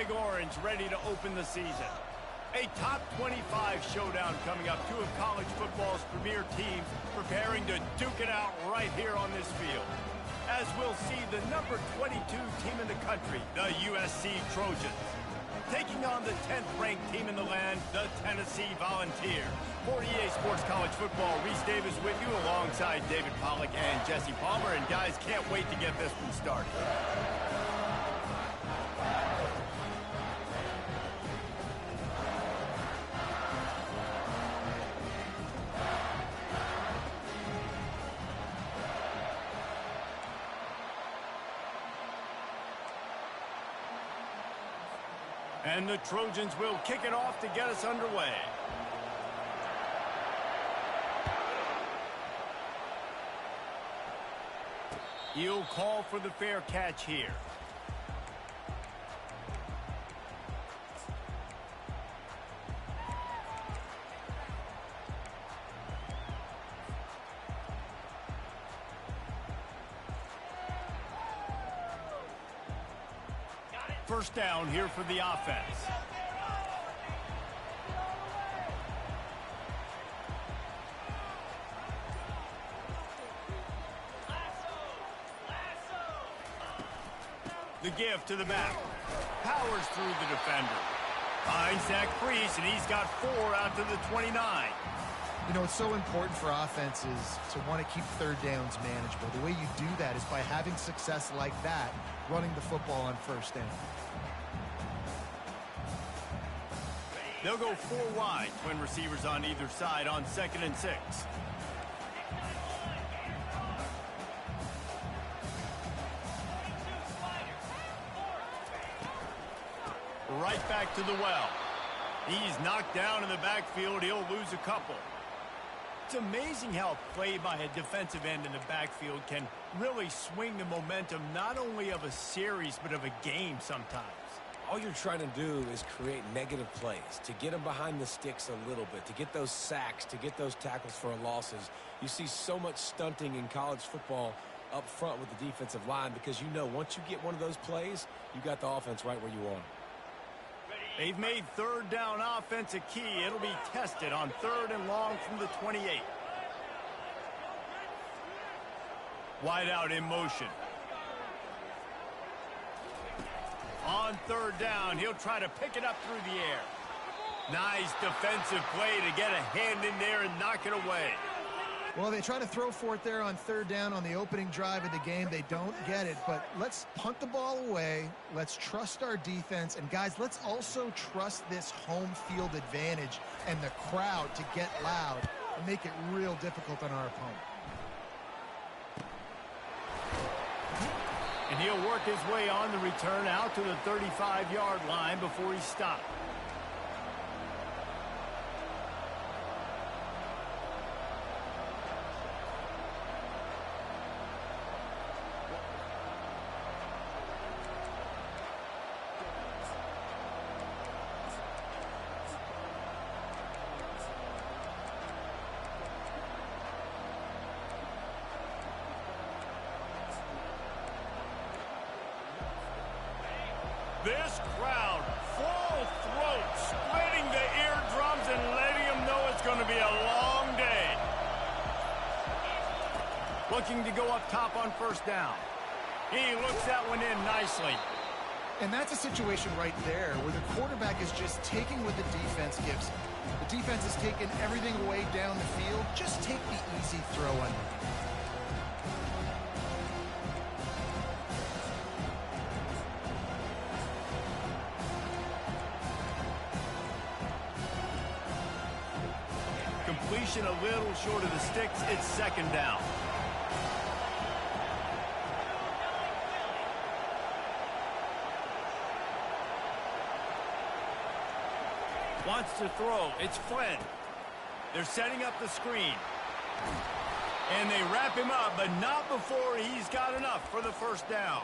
Big Orange ready to open the season. A top 25 showdown coming up. Two of college football's premier teams preparing to duke it out right here on this field. As we'll see the number 22 team in the country, the USC Trojans, taking on the 10th ranked team in the land, the Tennessee Volunteers. For EA Sports College Football, Reese Davis with you alongside David Pollack and Jesse Palmer. And guys, can't wait to get this one started. And the Trojans will kick it off to get us underway. He'll call for the fair catch here. First down here for the offense. The give to the back. Powers through the defender. Finds that crease, and he's got 4 out to the 29. You know, it's so important for offenses to want to keep third downs manageable. The way you do that is by having success like that, running the football on first down. They'll go 4 wide. Twin receivers on either side on 2nd and 6. Right back to the well. He's knocked down in the backfield. He'll lose a couple. It's amazing how play by a defensive end in the backfield can really swing the momentum not only of a series but of a game sometimes. All you're trying to do is create negative plays, to get them behind the sticks a little bit, to get those sacks, to get those tackles for losses. You see so much stunting in college football up front with the defensive line because you know once you get one of those plays, you got the offense right where you want it. They've made third down offense a key. It'll be tested on 3rd and long from the 28. Wide out in motion. On 3rd down, he'll try to pick it up through the air. Nice defensive play to get a hand in there and knock it away. Well, they try to throw for it there on 3rd down on the opening drive of the game. They don't get it, but let's punt the ball away. Let's trust our defense. And, guys, let's also trust this home field advantage and the crowd to get loud and make it real difficult on our opponent. And he'll work his way on the return out to the 35-yard line before he's stopped. This crowd, full throat, splitting the eardrums and letting them know it's going to be a long day. Looking to go up top on 1st down. He looks that one in nicely. And that's a situation right there where the quarterback is just taking what the defense gives him. The defense is taking everything away down the field. Just take the easy throw under. Completion a little short of the sticks. It's 2nd down. Wants to throw. It's Flynn. They're setting up the screen. And they wrap him up, but not before he's got enough for the 1st down.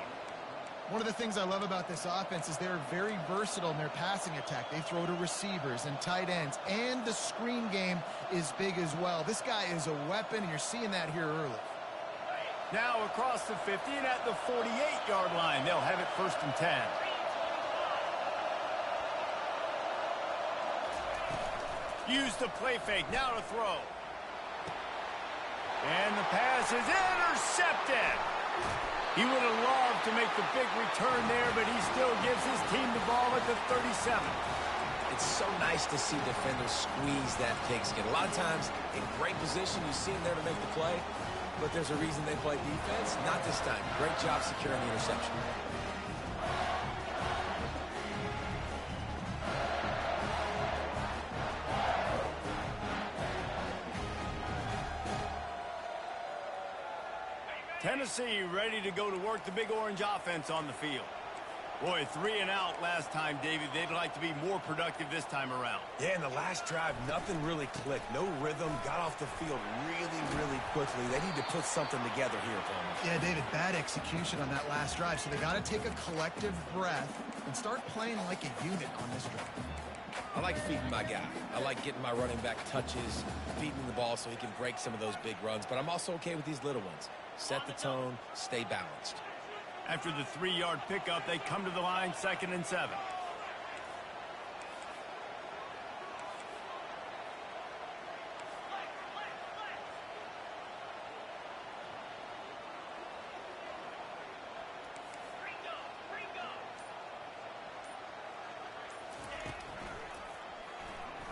One of the things I love about this offense is they're very versatile in their passing attack. They throw to receivers and tight ends, and the screen game is big as well. This guy is a weapon, and you're seeing that here early. Now across the 50 and at the 48-yard line. They'll have it 1st and 10. Use the play fake. Now to throw. And the pass is intercepted. He would have loved to make the big return there, but he still gives his team the ball at the 37. It's so nice to see defenders squeeze that pigskin. A lot of times, in great position, you see him there to make the play, but there's a reason they play defense. Not this time. Great job securing the interception. Tennessee ready to go to work the Big Orange offense on the field. Boy, 3 and out last time, David. They'd like to be more productive this time around. Yeah, in the last drive, nothing really clicked. No rhythm. Got off the field really quickly. They need to put something together here, Thomas. Yeah, David, bad execution on that last drive. So they got to take a collective breath and start playing like a unit on this drive. I like feeding my guy. I like getting my running back touches, feeding the ball so he can break some of those big runs. But I'm also okay with these little ones. Set the tone, stay balanced. After the 3-yard pickup, they come to the line, 2nd and 7.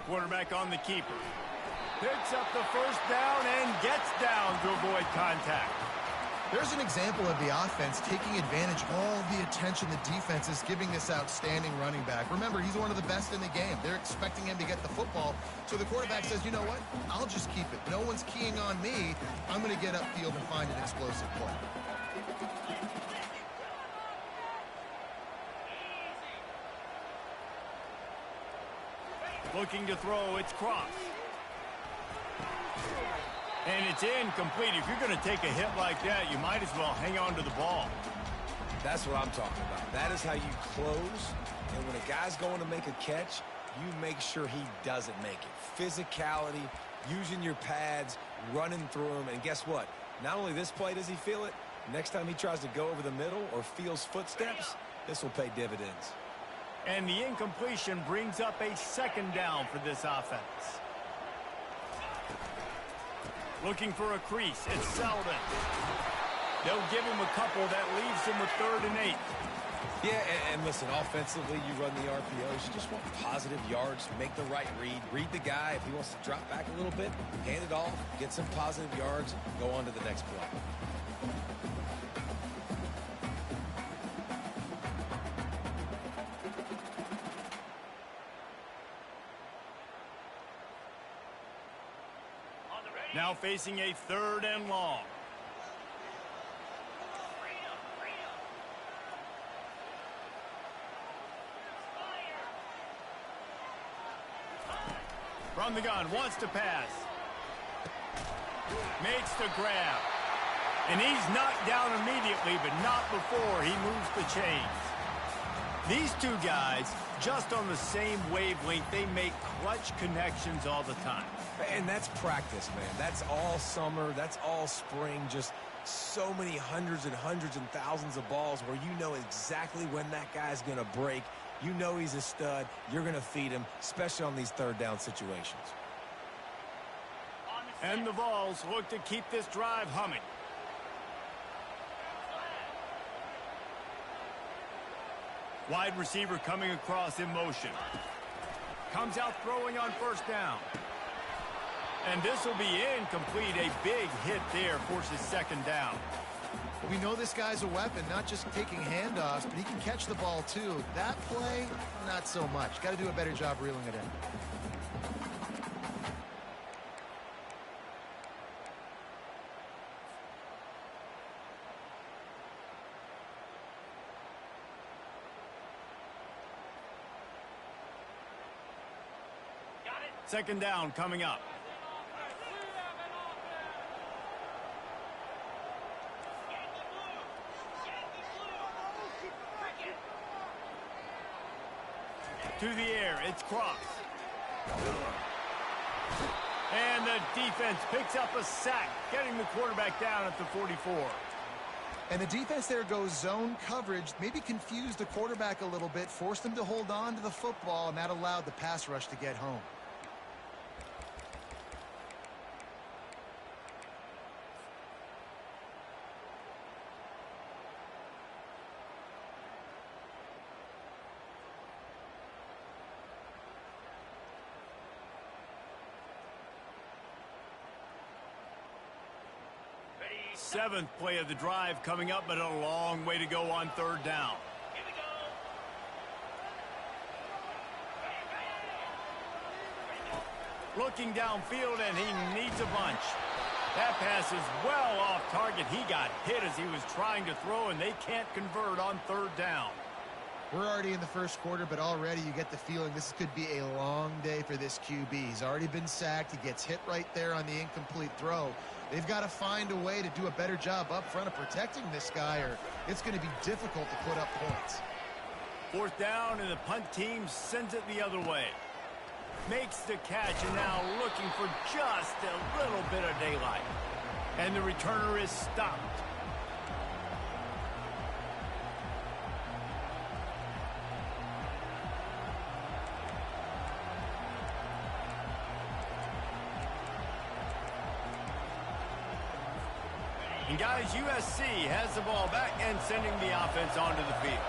Quarterback on the keeper. Picks up the first down and gets down to avoid contact. There's an example of the offense taking advantage of all the attention the defense is giving this outstanding running back. Remember, he's one of the best in the game. They're expecting him to get the football. So the quarterback says, you know what? I'll just keep it. No one's keying on me. I'm going to get upfield and find an explosive play. Looking to throw, it's Cross. And it's incomplete. If you're going to take a hit like that, you might as well hang on to the ball. That's what I'm talking about. That is how you close. And when a guy's going to make a catch, you make sure he doesn't make it. Physicality, using your pads, running through them. And guess what? Not only this play does he feel it, next time he tries to go over the middle or feels footsteps, this will pay dividends. And the incompletion brings up a 2nd down for this offense. Looking for a crease. It's Selden. They'll give him a couple. That leaves him with 3rd and 8. Yeah, and listen, offensively, you run the RPOs. You just want positive yards. Make the right read. Read the guy. If he wants to drop back a little bit, hand it off, get some positive yards, go on to the next play. Now facing a 3rd and long. From the gun, wants to pass. Makes the grab. And he's knocked down immediately, but not before he moves the chains. These two guys, just on the same wavelength, they make clutch connections all the time. And that's practice, man. That's all summer. That's all spring. Just so many hundreds and thousands of balls where you know exactly when that guy's going to break. You know he's a stud. You're going to feed him, especially on these 3rd down situations. And the Vols look to keep this drive humming. Wide receiver coming across in motion. Comes out throwing on 1st down. And this will be incomplete. A big hit there forces 2nd down. We know this guy's a weapon, not just taking handoffs, but he can catch the ball too. That play, not so much. Got to do a better job reeling it in. Second down coming up. To the air, it's Cross. And the defense picks up a sack, getting the quarterback down at the 44. And the defense there goes zone coverage, maybe confused the quarterback a little bit, forced him to hold on to the football, and that allowed the pass rush to get home. Seventh play of the drive coming up, but a long way to go on third down. Looking downfield, and he needs a bunch. That pass is well off target. He got hit as he was trying to throw, and they can't convert on third down. We're already in the first quarter, but already you get the feeling this could be a long day for this QB. He's already been sacked. He gets hit right there on the incomplete throw. They've got to find a way to do a better job up front of protecting this guy, or it's going to be difficult to put up points. Fourth down, and the punt team sends it the other way. Makes the catch, and now looking for just a little bit of daylight. And the returner is stopped. And guys, USC has the ball back and sending the offense onto the field.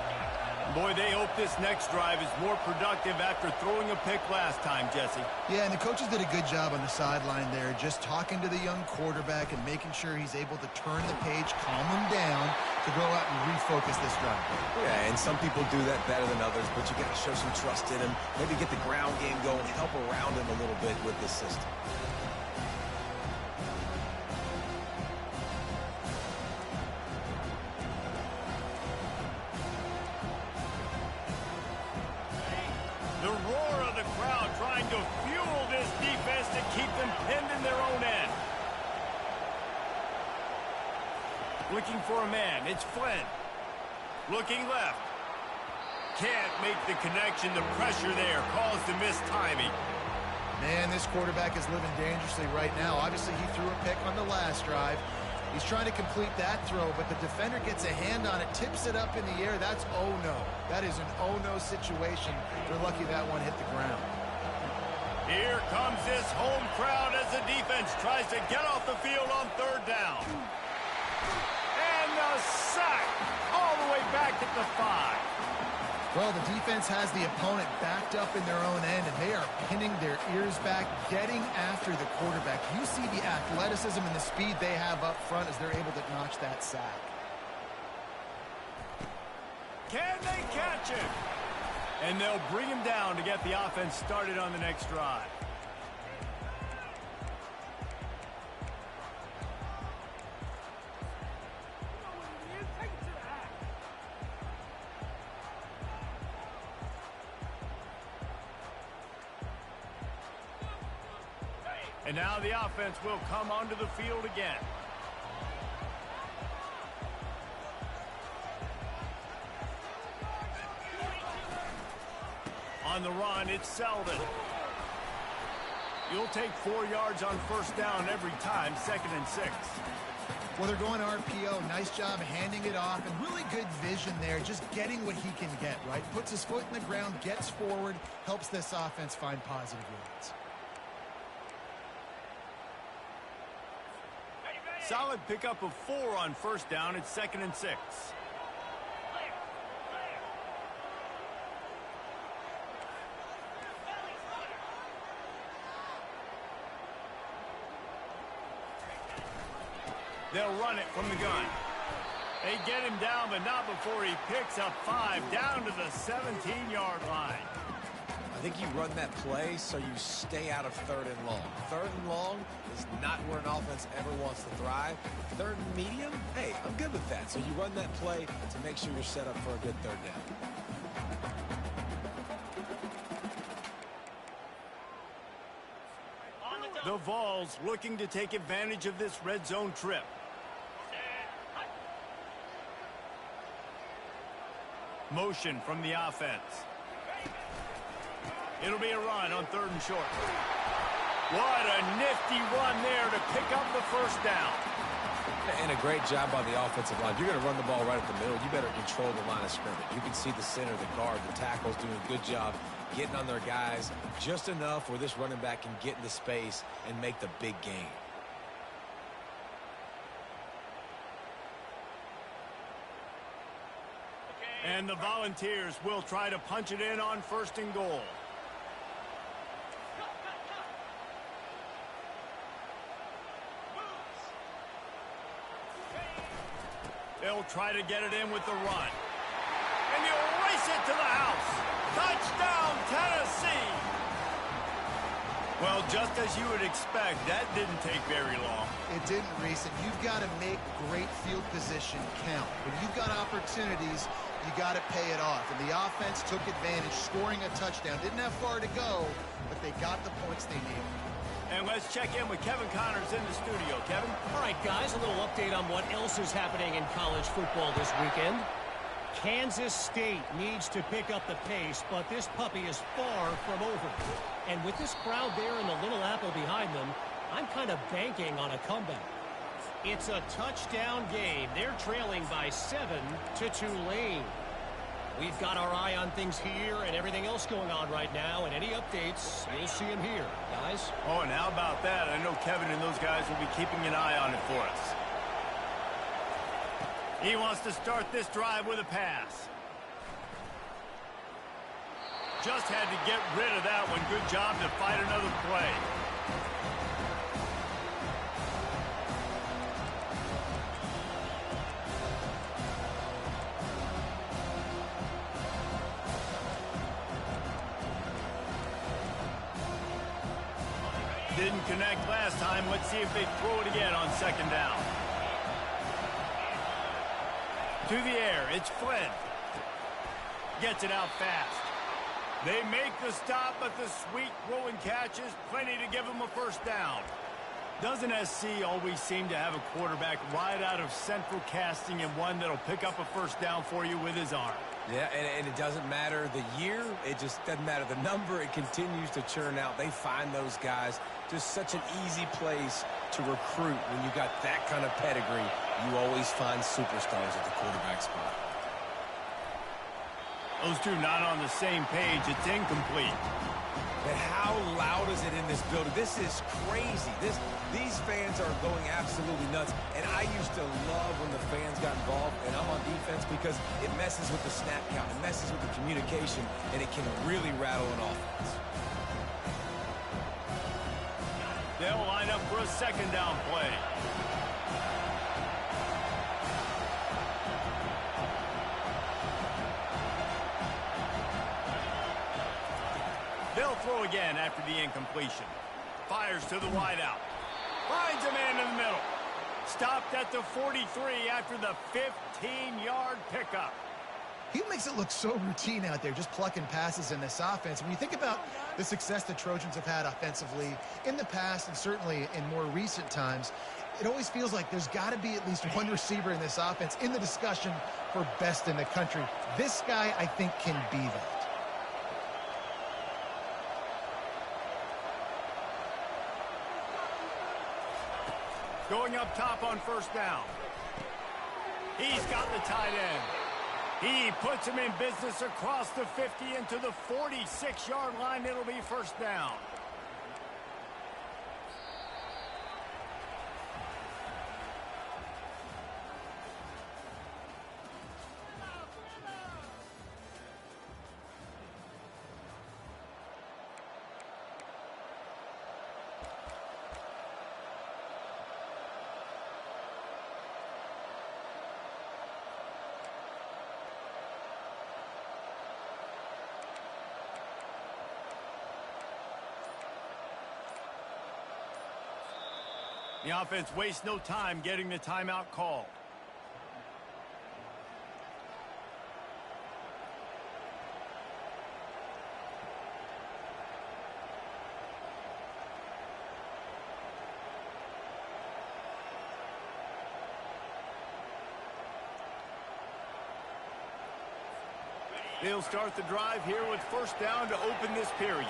Boy, they hope this next drive is more productive after throwing a pick last time, Jesse. Yeah, and the coaches did a good job on the sideline there, just talking to the young quarterback and making sure he's able to turn the page, calm him down to go out and refocus this drive. Yeah, and some people do that better than others, but you got to show some trust in him, maybe get the ground game going, help around him a little bit with this system. The roar of the crowd trying to fuel this defense to keep them pinned in their own end. Looking for a man. It's Flynn. Looking left. Can't make the connection. The pressure there caused the missed timing. Man, this quarterback is living dangerously right now. Obviously, he threw a pick on the last drive. He's trying to complete that throw, but the defender gets a hand on it, tips it up in the air. That's oh-no. That is an oh-no situation. They're lucky that one hit the ground. Here comes this home crowd as the defense tries to get off the field on third down. And the sack all the way back at the 5. Well, the defense has the opponent backed up in their own end, and they are pinning their ears back, getting after the quarterback. You see the athleticism and the speed they have up front as they're able to notch that sack. Can they catch him? And they'll bring him down to get the offense started on the next drive. And now the offense will come onto the field again. On the run, it's Selden. You'll take 4 yards on first down every time, 2nd and 6. Well, they're going RPO. Nice job handing it off, and really good vision there, just getting what he can get, right? Puts his foot in the ground, gets forward, helps this offense find positive yards. Solid pickup of 4 on first down. It's 2nd and 6. They'll run it from the gun. They get him down, but not before he picks up 5 down to the 17-yard line. I think you run that play so you stay out of 3rd and long. 3rd and long is not where an offense ever wants to thrive. 3rd and medium, hey, I'm good with that. So you run that play to make sure you're set up for a good 3rd down. The Vols looking to take advantage of this red zone trip. Motion from the offense. It'll be a run on 3rd and short. What a nifty run there to pick up the first down. And a great job by the offensive line. You're going to run the ball right at the middle. You better control the line of scrimmage. You can see the center, the guard, the tackles doing a good job getting on their guys just enough where this running back can get into space and make the big gain. And the Volunteers will try to punch it in on 1st and goal. they'll try to get it in with the run. And he'll race it to the house. Touchdown, Tennessee! Well, just as you would expect, that didn't take very long. It didn't, Reese, and you've got to make great field position count. When you've got opportunities, you got to pay it off. And the offense took advantage, scoring a touchdown. Didn't have far to go, but they got the points they needed. And let's check in with Kevin Connors in the studio. Kevin? All right, guys, a little update on what else is happening in college football this weekend. Kansas State needs to pick up the pace, but this puppy is far from over. And with this crowd there and the Little Apple behind them, I'm kind of banking on a comeback. It's a touchdown game. They're trailing by 7 to Tulane. We've got our eye on things here and everything else going on right now, and any updates, you'll see them here, guys. Oh, and how about that? I know Kevin and those guys will be keeping an eye on it for us. He wants to start this drive with a pass. Just had to get rid of that one. Good job to fight another play. Didn't connect last time. Let's see if they throw it again on second down. To the air, it's Flynn. Gets it out fast. They make the stop, but the sweet throw and catch is plenty to give them a first down. Doesn't SC always seem to have a quarterback right out of central casting and one that'll pick up a first down for you with his arm? Yeah, and it doesn't matter the year. It just doesn't matter the number. It continues to churn out. They find those guys just such an easy place to recruit. When you got that kind of pedigree, you always find superstars at the quarterback spot. Those two not on the same page. It's incomplete. But how loud is it in this building? This is crazy. These fans are going absolutely nuts. And I used to love when the fans got involved, and I'm on defense, because it messes with the snap count. It messes with the communication, and it can really rattle an offense. They'll line up for a second down play. They'll throw again after the incompletion. Fires to the wideout. Finds a man in the middle. Stopped at the 43 after the 15-yard pickup. He makes it look so routine out there, just plucking passes in this offense. When you think about the success the Trojans have had offensively in the past and certainly in more recent times, it always feels like there's got to be at least one receiver in this offense in the discussion for best in the country. This guy, I think, can be that. Going up top on first down. He's got the tight end. He puts him in business across the 50 into the 46-yard line. It'll be first down. The offense wastes no time getting the timeout called. They'll start the drive here with first down to open this period.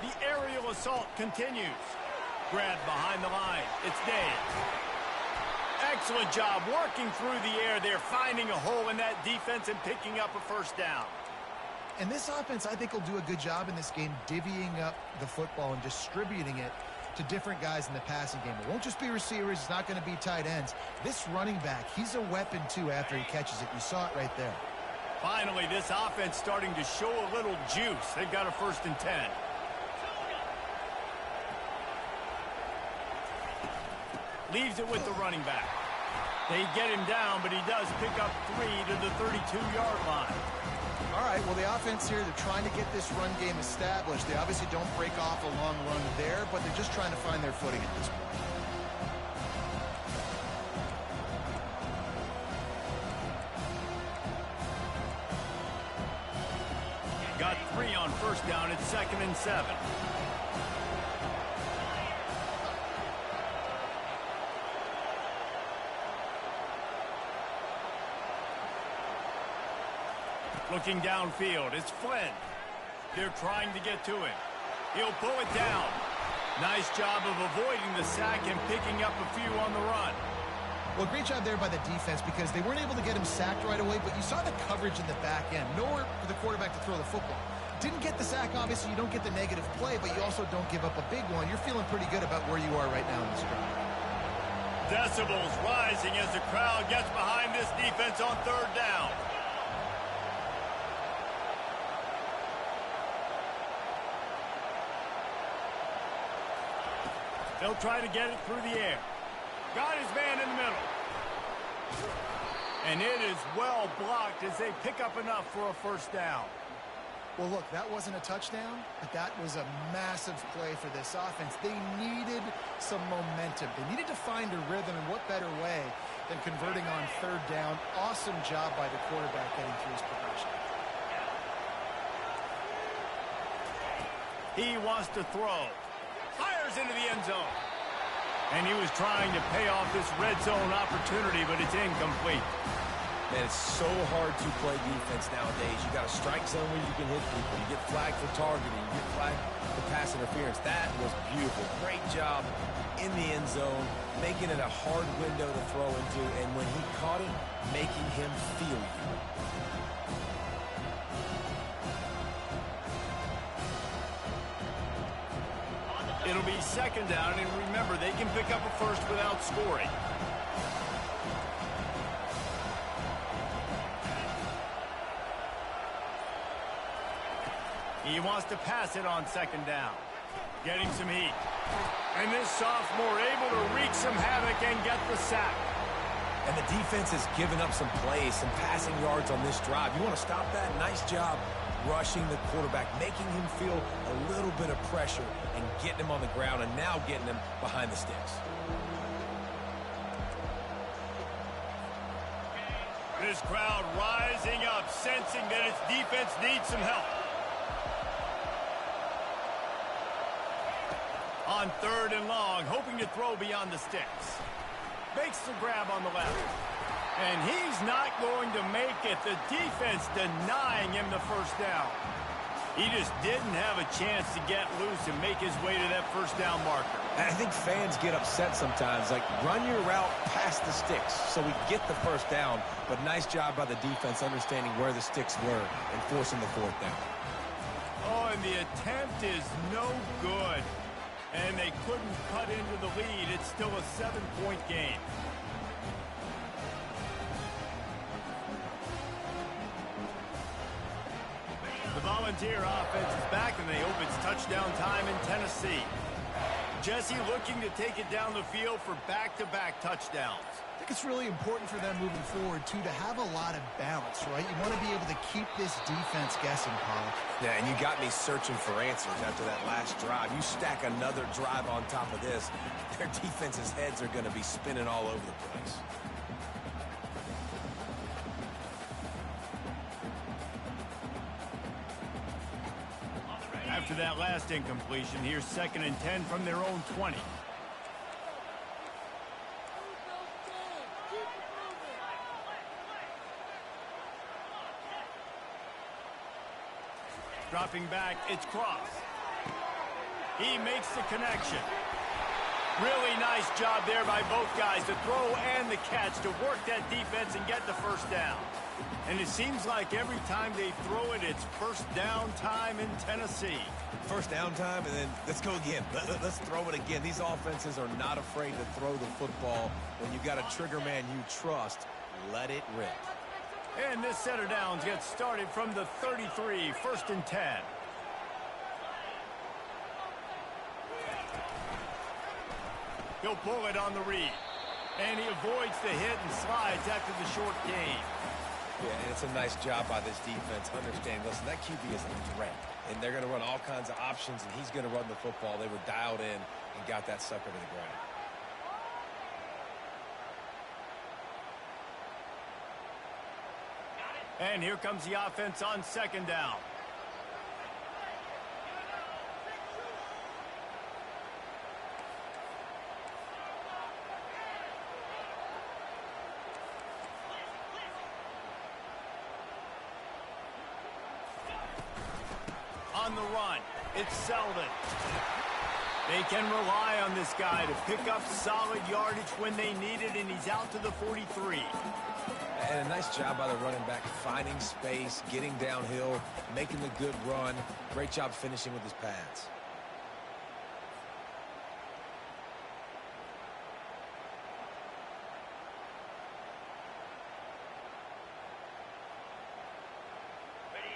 The aerial assault continues. Grab behind the line. It's Dave. Excellent job working through the air there, finding a hole in that defense and picking up a first down. And this offense, I think, will do a good job in this game divvying up the football and distributing it to different guys in the passing game. It won't just be receivers. It's not going to be tight ends. This running back, he's a weapon, too, after he catches it. You saw it right there. Finally, this offense starting to show a little juice. They've got a 1st and 10. Leaves it with the running back. They get him down, but he does pick up 3 to the 32-yard line. All right, well, the offense here, they're trying to get this run game established. They obviously don't break off a long run there, but they're just trying to find their footing at this point. Got 3 on 1st down. It's 2nd and 7. Looking downfield, it's Flynn. They're trying to get to him. He'll pull it down. Nice job of avoiding the sack and picking up a few on the run. Well, great job there by the defense because they weren't able to get him sacked right away, but you saw the coverage in the back end. Nowhere for the quarterback to throw the football. Didn't get the sack, obviously. You don't get the negative play, but you also don't give up a big one. You're feeling pretty good about where you are right now in this drive. Decibels rising as the crowd gets behind this defense on 3rd down. They'll try to get it through the air. Got his man in the middle. And it is well blocked as they pick up enough for a 1st down. Well, look, that wasn't a touchdown, but that was a massive play for this offense. They needed some momentum. They needed to find a rhythm, and what better way than converting on 3rd down. Awesome job by the quarterback getting through his progression. He wants to throw. Fires into the end zone. And he was trying to pay off this red zone opportunity, but it's incomplete. Man, it's so hard to play defense nowadays. You got a strike zone where you can hit people. You get flagged for targeting. You get flagged for pass interference. That was beautiful. Great job in the end zone, making it a hard window to throw into. And when he caught it, making him feel you. It'll be 2nd down, and remember, they can pick up a 1st without scoring. He wants to pass it on 2nd down. Getting some heat. And this sophomore able to wreak some havoc and get the sack. And the defense has given up some plays, some passing yards on this drive. You want to stop that? Nice job rushing the quarterback, making him feel a little bit of pressure and getting him on the ground and now getting him behind the sticks. This crowd rising up, sensing that its defense needs some help. On 3rd and long, hoping to throw beyond the sticks. Makes the grab on the left. And he's not going to make it. The defense denying him the 1st down. He just didn't have a chance to get loose and make his way to that 1st down marker. And I think fans get upset sometimes, like run your route past the sticks so we get the 1st down. But nice job by the defense understanding where the sticks were and forcing the 4th down. Oh, and the attempt is no good. And they couldn't cut into the lead. It's still a 7-point game. The Volunteer offense is back, and they hope it's touchdown time in Tennessee. Jesse looking to take it down the field for back-to-back touchdowns. I think it's really important for them moving forward, too, to have a lot of balance, right? You want to be able to keep this defense guessing, Pollock. Yeah, and you got me searching for answers after that last drive. You stack another drive on top of this, their defense's heads are going to be spinning all over the place. After that last incompletion, here's 2nd and 10 from their own 20. Dropping back, it's Cross. He makes the connection. Really nice job there by both guys, the throw and the catch, to work that defense and get the 1st down. And it seems like every time they throw it, it's 1st down time in Tennessee. 1st down time, and then let's go again. Let's throw it again. These offenses are not afraid to throw the football. When you've got a trigger man you trust, let it rip. And this set of downs gets started from the 33, 1st and 10. He'll pull it on the read. And he avoids the hit and slides after the short gain. Yeah, and it's a nice job by this defense understanding, listen, that QB is a threat. And they're going to run all kinds of options, and he's going to run the football. They were dialed in and got that sucker to the ground. And here comes the offense on 2nd down. On the run, it's Selden. They can rely on this guy to pick up solid yardage when they need it, and he's out to the 43. And a nice job by the running back, finding space, getting downhill, making the good run. Great job finishing with his pads.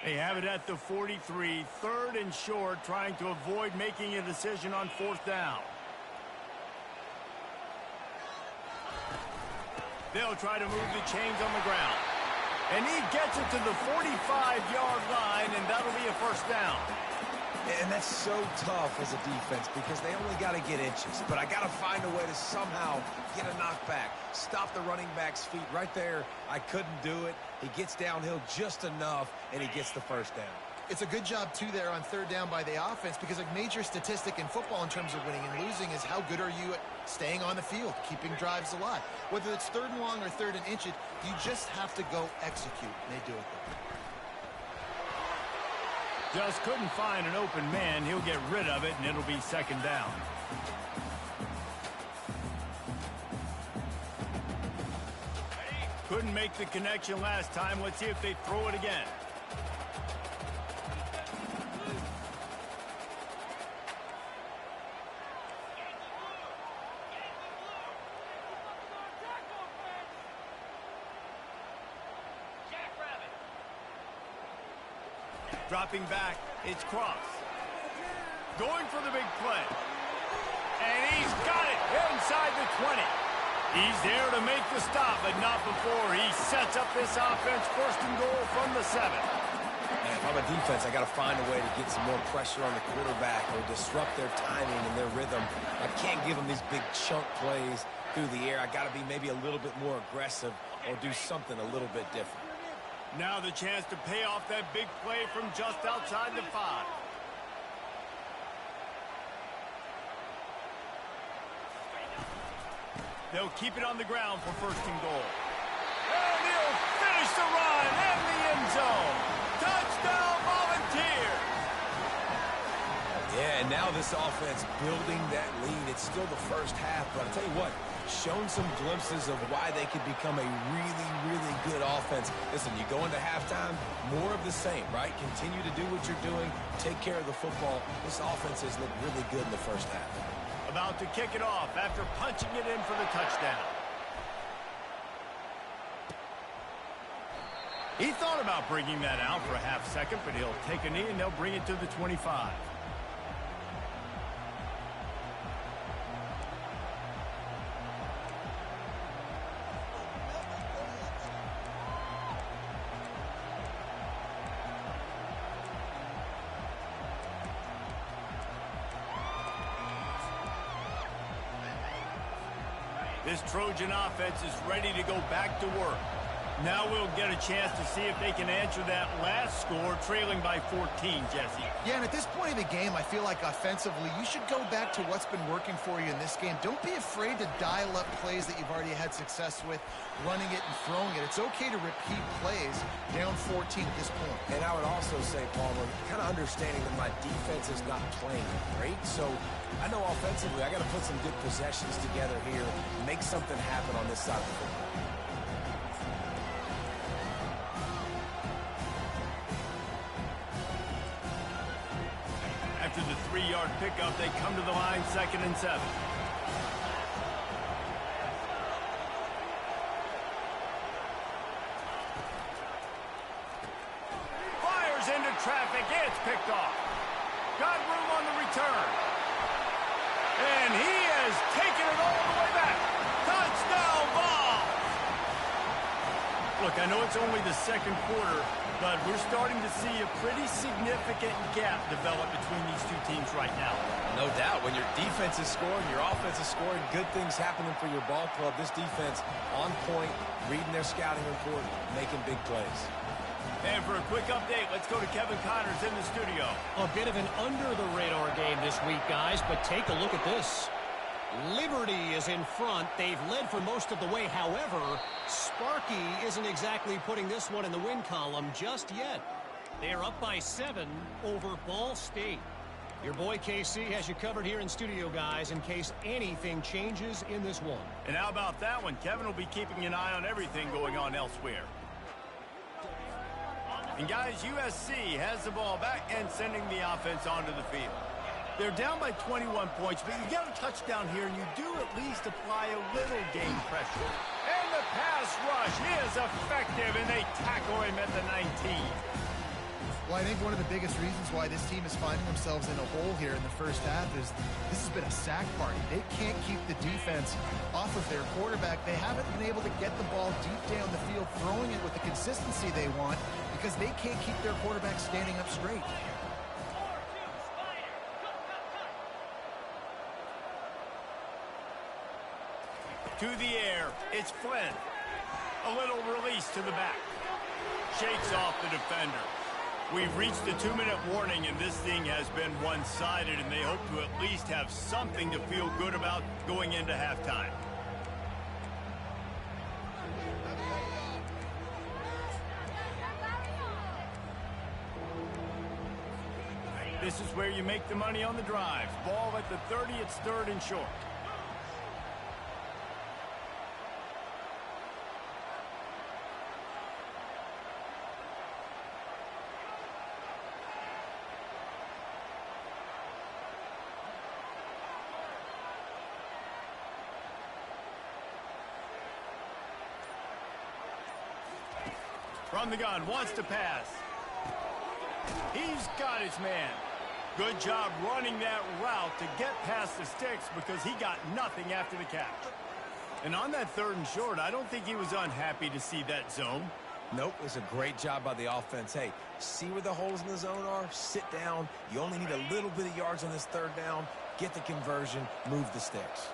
They have it at the 43, 3rd and short, trying to avoid making a decision on 4th down. They'll try to move the chains on the ground. And he gets it to the 45-yard line, and that'll be a 1st down. And that's so tough as a defense because they only got to get inches. But I got to find a way to somehow get a knockback, stop the running back's feet right there. I couldn't do it. He gets downhill just enough, and he gets the 1st down. It's a good job, too, there on 3rd down by the offense because a major statistic in football in terms of winning and losing is how good are you at staying on the field, keeping drives alive. Whether it's 3rd and long or 3rd and inches, you just have to go execute, and they do it there. Just couldn't find an open man. He'll get rid of it, and it'll be 2nd down. Couldn't make the connection last time. Let's see if they throw it again. Dropping back, it's Cross. Going for the big play. And he's got it inside the 20. He's there to make the stop, but not before he sets up this offense 1st and goal from the 7. Man, if I'm a defense, I got to find a way to get some more pressure on the quarterback or disrupt their timing and their rhythm. I can't give them these big chunk plays through the air. I got to be maybe a little bit more aggressive or do something a little bit different. Now the chance to pay off that big play from just outside the 5. They'll keep it on the ground for 1st and goal. And he'll finish the run in the end zone. Touchdown, Volunteers! Yeah, and now this offense building that lead. It's still the 1st half, but I'll tell you what, shown some glimpses of why they could become a really, really good offense. Listen, you go into halftime, more of the same, right? Continue to do what you're doing, take care of the football. This offense has looked really good in the 1st half. About to kick it off after punching it in for the touchdown. He thought about bringing that out for a half second, but he'll take a knee and they'll bring it to the 25. This Trojan offense is ready to go back to work. Now we'll get a chance to see if they can answer that last score, trailing by 14, Jesse. Yeah, and at this point of the game, I feel like offensively, you should go back to what's been working for you in this game. Don't be afraid to dial up plays that you've already had success with, running it and throwing it. It's okay to repeat plays down 14 at this point. And I would also say, Palmer, kind of understanding that my defense is not playing great, so I know offensively I got to put some good possessions together here, make something happen on this side of the football. After the 3-yard pickup, they come to the line 2nd and 7. fires into traffic. It's picked off. Got room on the return. And he has taken it all the way back. Touchdown ball. Look, I know it's only the second quarter, but we're starting to see a pretty significant gap develop between these two teams right now. No doubt. When your defense is scoring, your offense is scoring, good things happening for your ball club. This defense on point, reading their scouting report, making big plays. And for a quick update, let's go to Kevin Connors in the studio. A bit of an under-the-radar game this week, guys, but take a look at this. Liberty is in front. They've led for most of the way. However, Sparky isn't exactly putting this one in the win column just yet. They're up by 7 over Ball State. Your boy KC has you covered here in studio, guys, in case anything changes in this one. And how about that one? Kevin will be keeping an eye on everything going on elsewhere. And guys, USC has the ball back and sending the offense onto the field. They're down by 21 points, but you get a touchdown here, and you do at least apply a little game pressure. And the pass rush is effective, and they tackle him at the 19. Well, I think one of the biggest reasons why this team is finding themselves in a hole here in the first half is this has been a sack party. They can't keep the defense off of their quarterback. They haven't been able to get the ball deep down the field, throwing it with the consistency they want, because they can't keep their quarterback standing up straight. To the air, it's Flynn. A little release to the back. Shakes off the defender. We've reached the 2-minute warning, and this thing has been one-sided, and they hope to at least have something to feel good about going into halftime. This is where you make the money on the drive. Ball at the 30, it's 3rd and short. From the gun, wants to pass. He's got his man. Good job running that route to get past the sticks because he got nothing after the catch. And on that 3rd and short, I don't think he was unhappy to see that zone. Nope, it was a great job by the offense. Hey, see where the holes in the zone are? Sit down. You only need a little bit of yards on this 3rd down. Get the conversion. Move the sticks.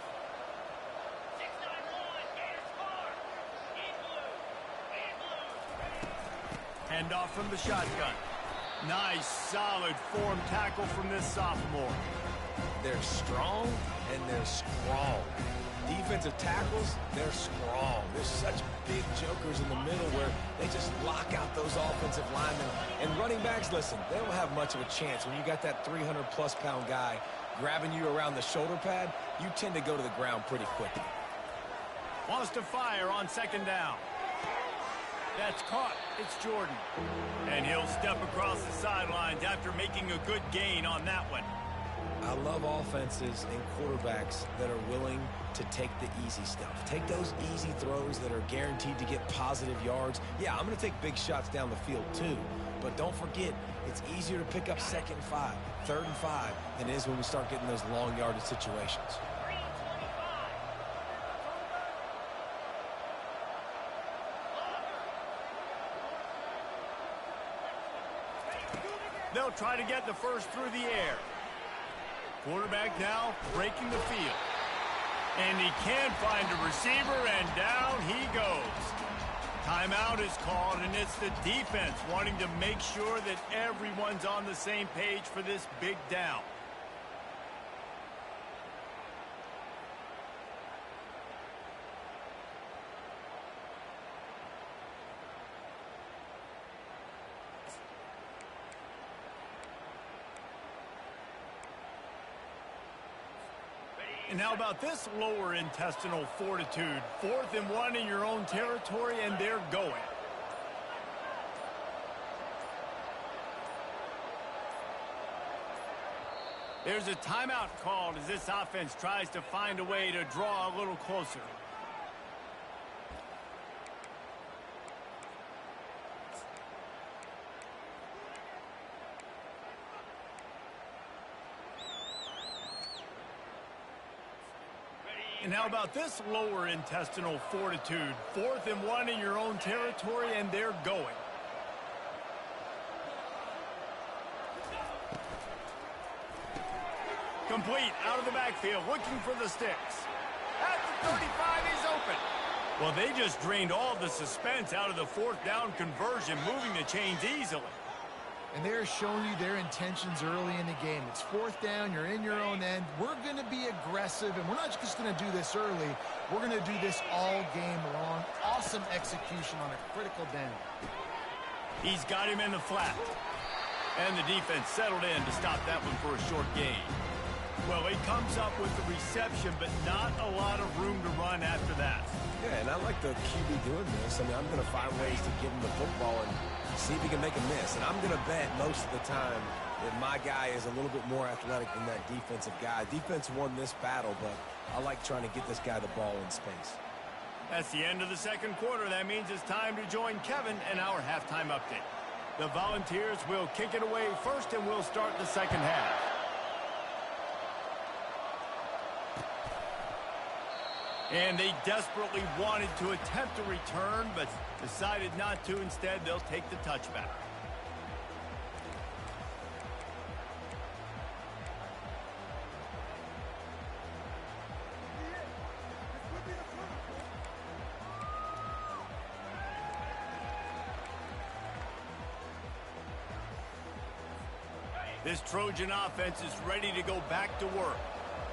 Handoff from the shotgun. Nice, solid form tackle from this sophomore. They're strong and they're strong. Defensive tackles, they're strong. There's such big jokers in the middle where they just lock out those offensive linemen. And running backs, listen, they don't have much of a chance. When you got that 300-plus pound guy grabbing you around the shoulder pad, you tend to go to the ground pretty quickly. Wants to fire on 2nd down. That's caught. It's Jordan. And he'll step across the sidelines after making a good gain on that one. I love offenses and quarterbacks that are willing to take the easy stuff. Take those easy throws that are guaranteed to get positive yards. Yeah, I'm going to take big shots down the field too. But don't forget, it's easier to pick up 2nd and 5, 3rd and 5 than it is when we start getting those long yardage situations. They'll try to get the first through the air. Quarterback now breaking the field. And he can find a receiver, and down he goes. Timeout is called, and it's the defense wanting to make sure that everyone's on the same page for this big down. And how about this lower intestinal fortitude? 4th and 1 in your own territory, and they're going. There's a timeout called as this offense tries to find a way to draw a little closer. And how about this lower intestinal fortitude? 4th and 1 in your own territory, and they're going. Complete out of the backfield, looking for the sticks. At the 35, he's open. Well, they just drained all the suspense out of the 4th down conversion, moving the chains easily. And they're showing you their intentions early in the game. It's 4th down, you're in your own end. We're going to be aggressive, and we're not just going to do this early. We're going to do this all game long. Awesome execution on a critical down. He's got him in the flat. And the defense settled in to stop that one for a short gain. Well, he comes up with the reception, but not a lot of room to run after that. Yeah, and I like the QB doing this. I mean, I'm going to find ways to give him the football and see if he can make a miss. And I'm going to bet most of the time that my guy is a little bit more athletic than that defensive guy. Defense won this battle, but I like trying to get this guy the ball in space. That's the end of the second quarter. That means it's time to join Kevin in our halftime update. The Volunteers will kick it away first, and we'll start the second half. And they desperately wanted to attempt a return, but decided not to. Instead, they'll take the touchback. This Trojan offense is ready to go back to work.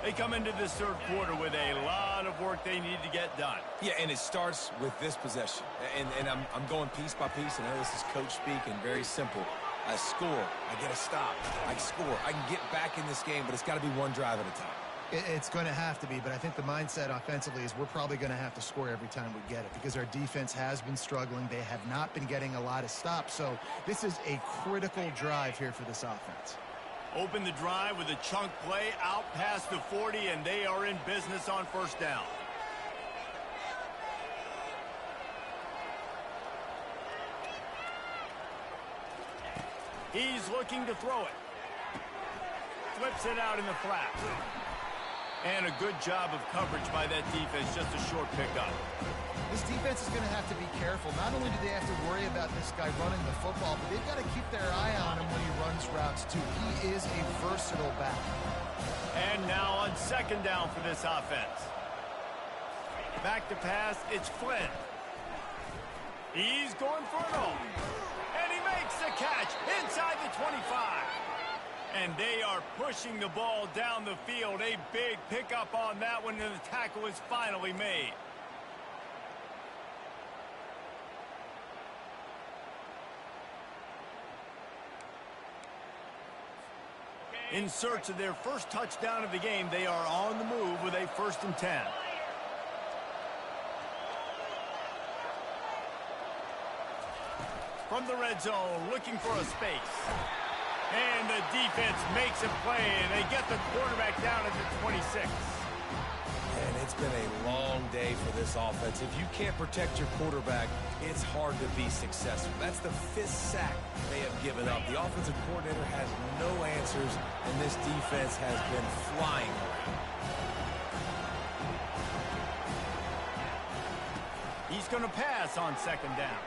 They come into this third quarter with a lot of work they need to get done. Yeah, and it starts with this possession. And I'm going piece by piece. I know this is coach speak and very simple. I score. I get a stop. I score. I can get back in this game, but it's got to be one drive at a time. It's going to have to be, but I think the mindset offensively is we're probably going to have to score every time we get it because our defense has been struggling. They have not been getting a lot of stops, so this is a critical drive here for this offense. Open the drive with a chunk play out past the 40, and they are in business on first down. He's looking to throw it. Flips it out in the flat. And a good job of coverage by that defense, just a short pickup. This defense is going to have to be careful. Not only do they have to worry about this guy running the football, but they've got to keep their eye on him when he runs routes, too. He is a versatile back. And now on second down for this offense. Back to pass, it's Flynn. He's going for it all. And he makes the catch inside the 25. And they are pushing the ball down the field. A big pickup on that one, and the tackle is finally made. In search of their first touchdown of the game, they are on the move with a 1st and 10. From the red zone, looking for a space. And the defense makes a play, and they get the quarterback down at the 26. And it's been a long day for this offense. If you can't protect your quarterback, it's hard to be successful. That's the 5th sack they have given up. The offensive coordinator has no answers, and this defense has been flying around. He's going to pass on second down.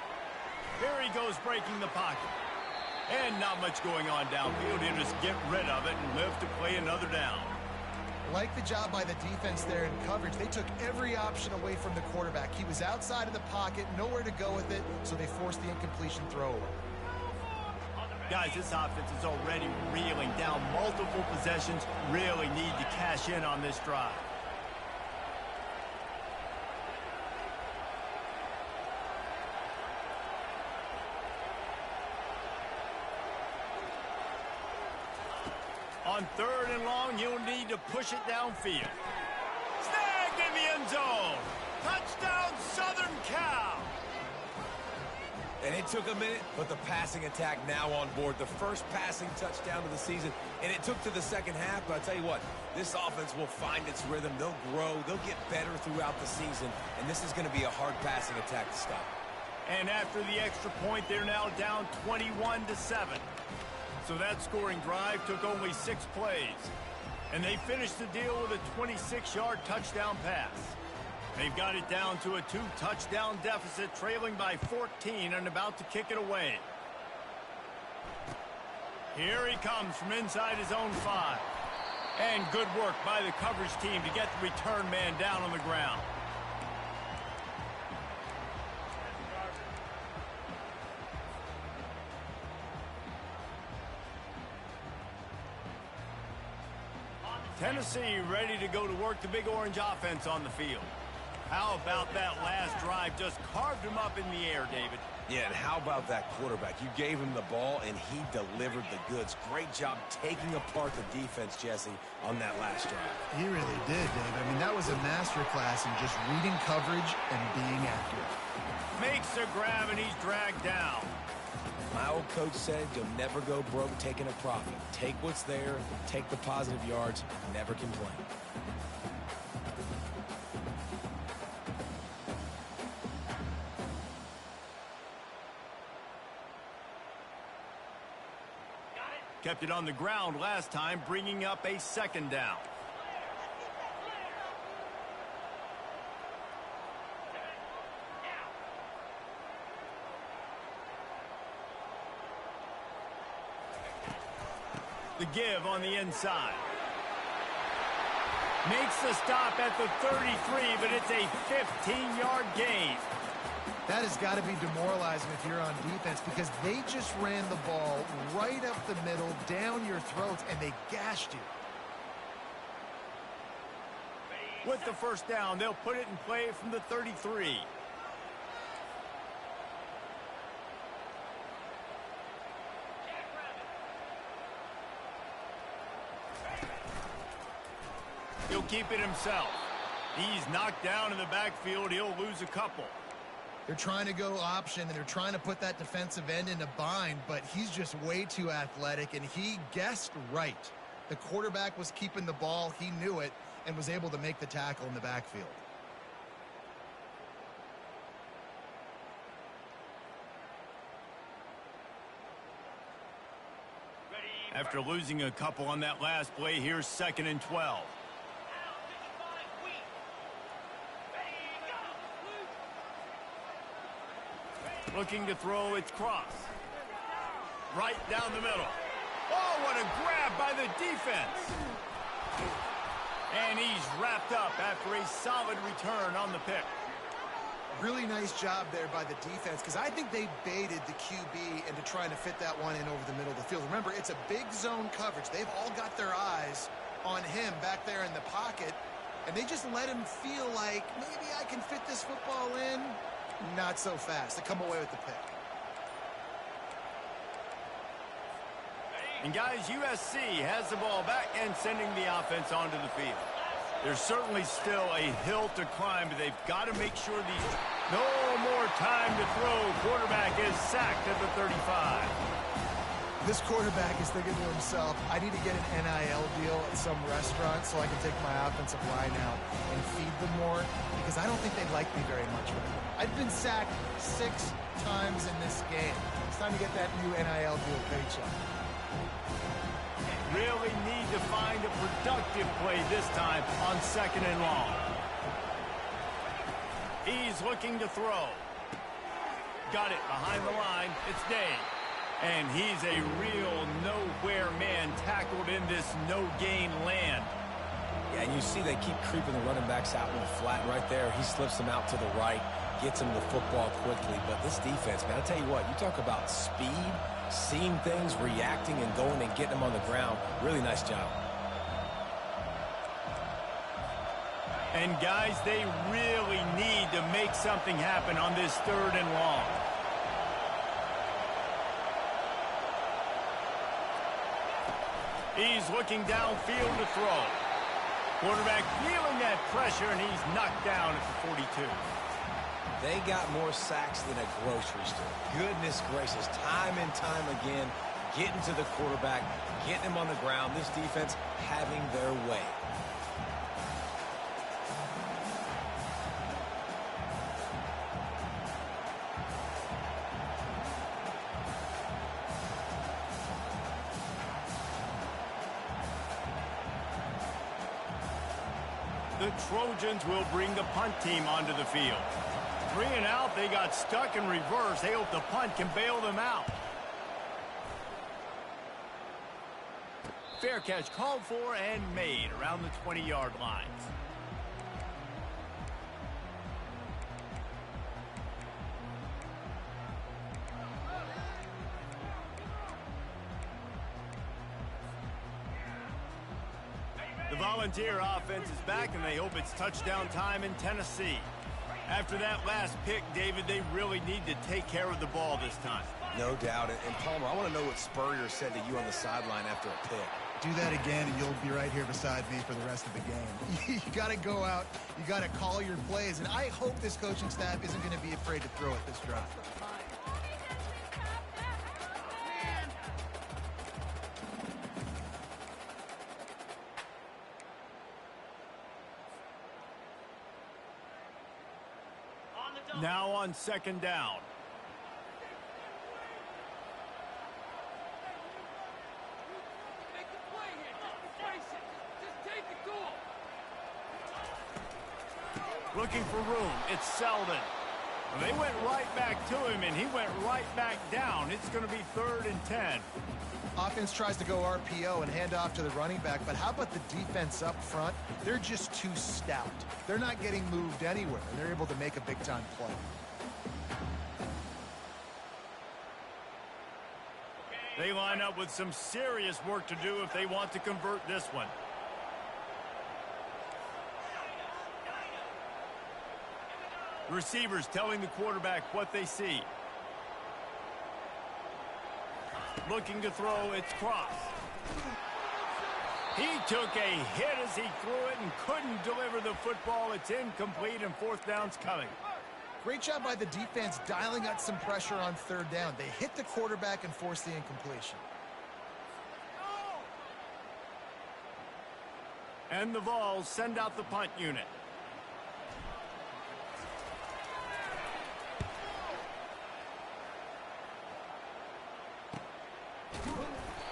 There he goes, breaking the pocket. And not much going on downfield. He'll just get rid of it and live to play another down. Like the job by the defense there in coverage. They took every option away from the quarterback. He was outside of the pocket, nowhere to go with it, so they forced the incompletion throw away. Guys, this offense is already reeling down multiple possessions. Really need to cash in on this drive. On 3rd and long, you'll need to push it downfield. Snagged in the end zone. Touchdown, Southern Cal. And it took a minute, but the passing attack now on board. The first passing touchdown of the season, and it took to the second half. But I'll tell you what, this offense will find its rhythm. They'll grow. They'll get better throughout the season, and this is going to be a hard passing attack to stop. And after the extra point, they're now down 21-7. So that scoring drive took only 6 plays. And they finish the deal with a 26-yard touchdown pass. They've got it down to a 2-touchdown deficit, trailing by 14 and about to kick it away. Here he comes from inside his own 5. And good work by the coverage team to get the return man down on the ground. Tennessee ready to go to work the Big Orange offense on the field. How about that last drive? Just carved him up in the air, David. Yeah, and how about that quarterback? You gave him the ball, and he delivered the goods. Great job taking apart the defense, Jesse, on that last drive. He really did, Dave. I mean, that was a masterclass in just reading coverage and being accurate. Makes a grab, and he's dragged down. My old coach said you'll never go broke taking a profit. Take what's there, take the positive yards, never complain. Kept it on the ground last time, bringing up a 2nd down. The give on the inside. Makes the stop at the 33, but it's a 15-yard gain. That has got to be demoralizing if you're on defense, because they just ran the ball right up the middle, down your throats, and they gashed you. With the 1st down, they'll put it in play from the 33. He'll keep it himself. He's knocked down in the backfield. He'll lose a couple. They're trying to go option, and they're trying to put that defensive end in a bind, but he's just way too athletic, and he guessed right. The quarterback was keeping the ball. He knew it and was able to make the tackle in the backfield. After losing a couple on that last play, here's 2nd and 12. Looking to throw, it's cross. Right down the middle. Oh, what a grab by the defense. And he's wrapped up after a solid return on the pick. Really nice job there by the defense, because I think they baited the QB into trying to fit that one in over the middle of the field. Remember, it's a big zone coverage. They've all got their eyes on him back there in the pocket, and they just let him feel like, maybe I can fit this football in. Not so fast. They come away with the pick. And guys, USC has the ball back and sending the offense onto the field. There's certainly still a hill to climb, but they've got to make sure these... No more time to throw. Quarterback is sacked at the 35. This quarterback is thinking to himself, I need to get an NIL deal at some restaurant so I can take my offensive line out and feed them more, because I don't think they like me very much right now. I've been sacked 6 times in this game. It's time to get that new NIL deal paycheck. Really need to find a productive play this time on 2nd and long. He's looking to throw. Got it behind the line. It's Day. And he's a real nowhere man tackled in this no-gain land. Yeah, and you see they keep creeping the running backs out in the flat right there. He slips them out to the right, gets him the football quickly. But this defense, man, I'll tell you what, you talk about speed, seeing things, reacting, and going and getting them on the ground. Really nice job. And, guys, they really need to make something happen on this 3rd and long. He's looking downfield to throw. Quarterback feeling that pressure, and he's knocked down at the 42. They got more sacks than a grocery store. Goodness gracious, time and time again, getting to the quarterback, getting him on the ground. This defense having their way. The Trojans will bring the punt team onto the field. 3 and out, they got stuck in reverse. They hope the punt can bail them out. Fair catch called for and made around the 20-yard line. The Volunteer offense is back, and they hope it's touchdown time in Tennessee. After that last pick, David, they really need to take care of the ball this time. No doubt. And Palmer, I want to know what Spurrier said to you on the sideline after a pick. Do that again, and you'll be right here beside me for the rest of the game. You got to go out. You got to call your plays, and I hope this coaching staff isn't going to be afraid to throw it this drive. Now on second down. Looking for room. It's Selden. They went right back to him, and he went right back down. It's going to be 3rd and 10. Offense tries to go RPO and hand off to the running back, but how about the defense up front? They're just too stout. They're not getting moved anywhere, and they're able to make a big-time play. They line up with some serious work to do if they want to convert this one. Receivers telling the quarterback what they see. Looking to throw, it's Cross. He took a hit as he threw it and couldn't deliver the football. It's incomplete, and 4th down's coming. Great job by the defense dialing out some pressure on 3rd down. They hit the quarterback and forced the incompletion. And the Vols send out the punt unit.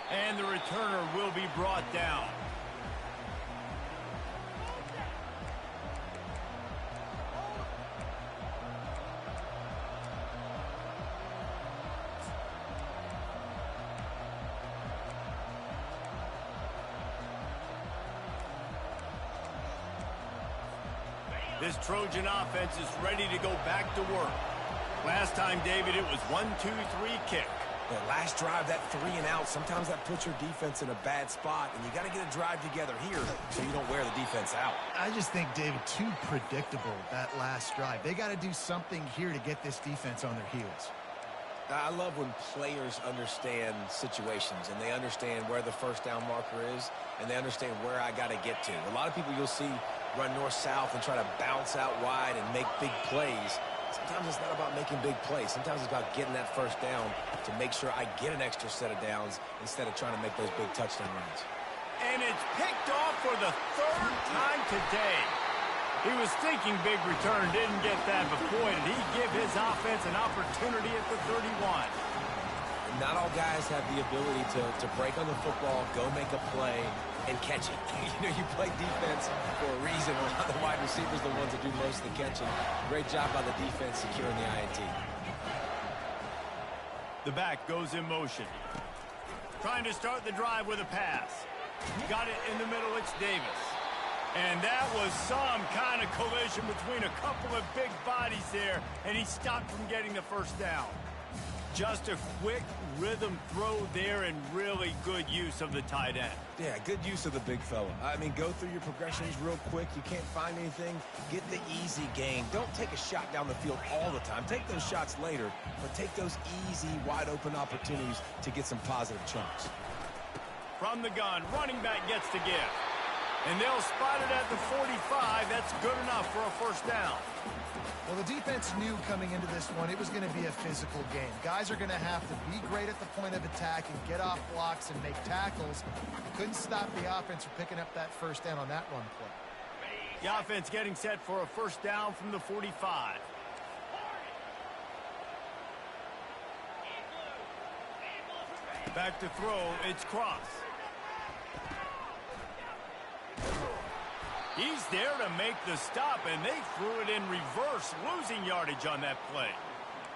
And the returner will be brought down. This Trojan offense is ready to go back to work. Last time, David, it was 1-2-3 kick. The last drive, that 3 and out, sometimes that puts your defense in a bad spot, and you got to get a drive together here so you don't wear the defense out. I just think, David, too predictable, that last drive. They got to do something here to get this defense on their heels. I love when players understand situations, and they understand where the 1st down marker is, and they understand where I got to get to. A lot of people you'll see run north-south and try to bounce out wide and make big plays. Sometimes it's not about making big plays. Sometimes it's about getting that 1st down to make sure I get an extra set of downs instead of trying to make those big touchdown runs. And it's picked off for the 3rd time today. He was thinking big return, didn't get that, but boy, did he give his offense an opportunity at the 31. Not all guys have the ability to break on the football, go make a play, and catch it. You know, you play defense for a reason. A lot of the wide receivers are the ones that do most of the catching. Great job by the defense securing the INT. The back goes in motion. Trying to start the drive with a pass. Got it in the middle, it's Davis. And that was some kind of collision between a couple of big bodies there, and he stopped from getting the 1st down. Just a quick rhythm throw there and really good use of the tight end. Yeah, good use of the big fella. I mean, go through your progressions real quick. You can't find anything. Get the easy gain. Don't take a shot down the field all the time. Take those shots later, but take those easy, wide-open opportunities to get some positive chunks. From the gun, running back gets the give. And they'll spot it at the 45. That's good enough for a 1st down. Well, the defense knew coming into this one it was going to be a physical game. Guys are going to have to be great at the point of attack and get off blocks and make tackles. Couldn't stop the offense from picking up that 1st down on that run play. The offense getting set for a 1st down from the 45. Back to throw, it's Cross. He's there to make the stop, and they threw it in reverse, losing yardage on that play.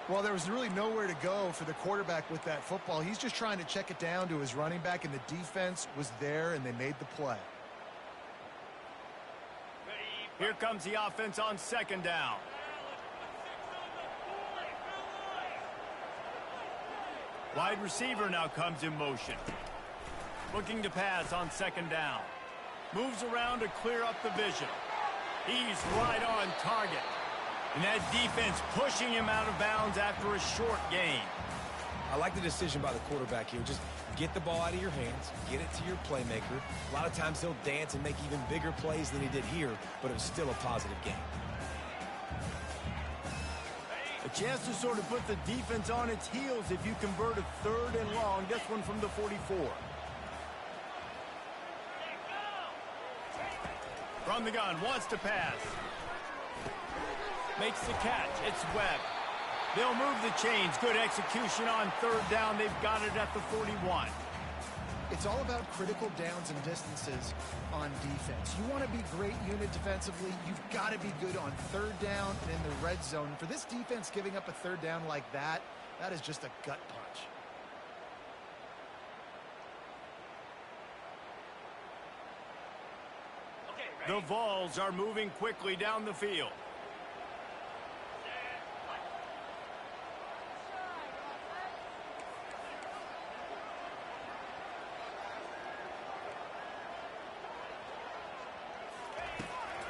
Well, there was really nowhere to go for the quarterback with that football. He's just trying to check it down to his running back, and the defense was there, and they made the play. Here comes the offense on second down. Wide receiver now comes in motion. Looking to pass on second down. Moves around to clear up the vision. He's right on target. And that defense pushing him out of bounds after a short gain. I like the decision by the quarterback here. Just get the ball out of your hands, get it to your playmaker. A lot of times he'll dance and make even bigger plays than he did here, but it was still a positive game. A chance to sort of put the defense on its heels if you convert a third and long. This one from the 44. From the gun, wants to pass. Makes the catch. It's Webb. They'll move the chains. Good execution on third down. They've got it at the 41. It's all about critical downs and distances on defense. You want to be great unit defensively. You've got to be good on third down and in the red zone. For this defense giving up a third down like that, that is just a gut punch. The Vols are moving quickly down the field.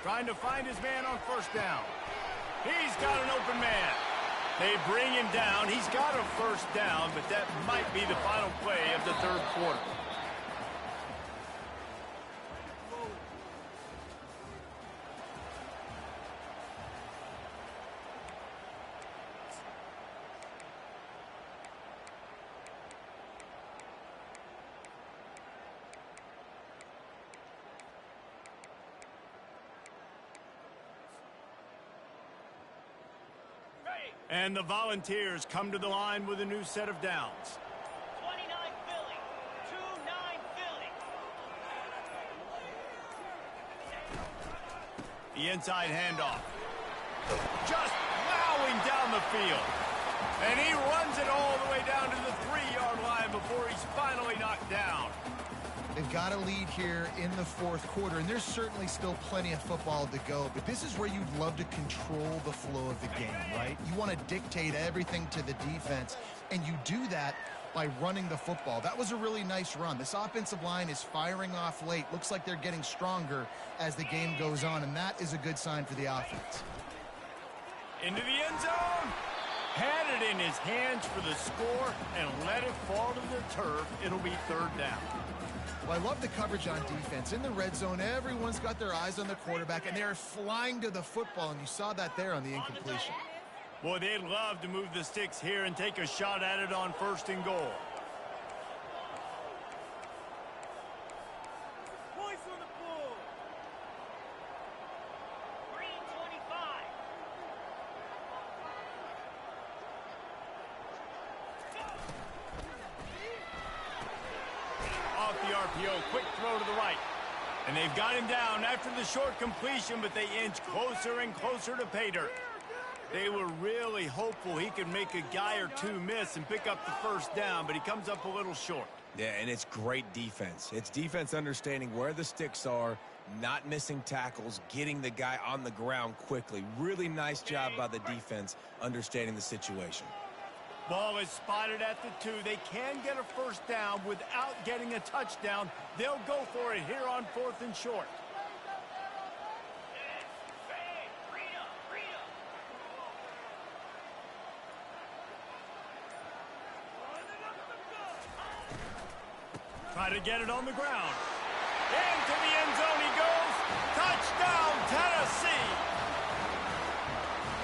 Trying to find his man on first down. He's got an open man. They bring him down. He's got a first down, but that might be the final play of the third quarter. And the Volunteers come to the line with a new set of downs. 29 Philly, 2-9 Philly. The inside handoff. Just plowing down the field. And he runs it all the way down to the 3-yard line before he's finally knocked down. They've got a lead here in the fourth quarter, and there's certainly still plenty of football to go, but this is where you'd love to control the flow of the game, right? You want to dictate everything to the defense, and you do that by running the football. That was a really nice run. This offensive line is firing off late. Looks like they're getting stronger as the game goes on, and that is a good sign for the offense. Into the end zone. Had it in his hands for the score and let it fall to the turf. It'll be third down. Well, I love the coverage on defense. In the red zone, everyone's got their eyes on the quarterback, and they're flying to the football, and you saw that there on the incompletion. Boy, they'd love to move the sticks here and take a shot at it on first and goal. Points on the board. 3:25. Off the RPO, quick throw to the right. And they've got him down after the short completion, but they inch closer and closer to pay dirt. They were really hopeful he could make a guy or two miss and pick up the first down, but he comes up a little short. Yeah, and it's great defense. It's defense understanding where the sticks are, not missing tackles, getting the guy on the ground quickly. Really nice job by the defense understanding the situation. Ball is spotted at the 2. They can get a first down without getting a touchdown. They'll go for it here on fourth and short. Try to get it on the ground. Into the end zone he goes. Touchdown, Tennessee.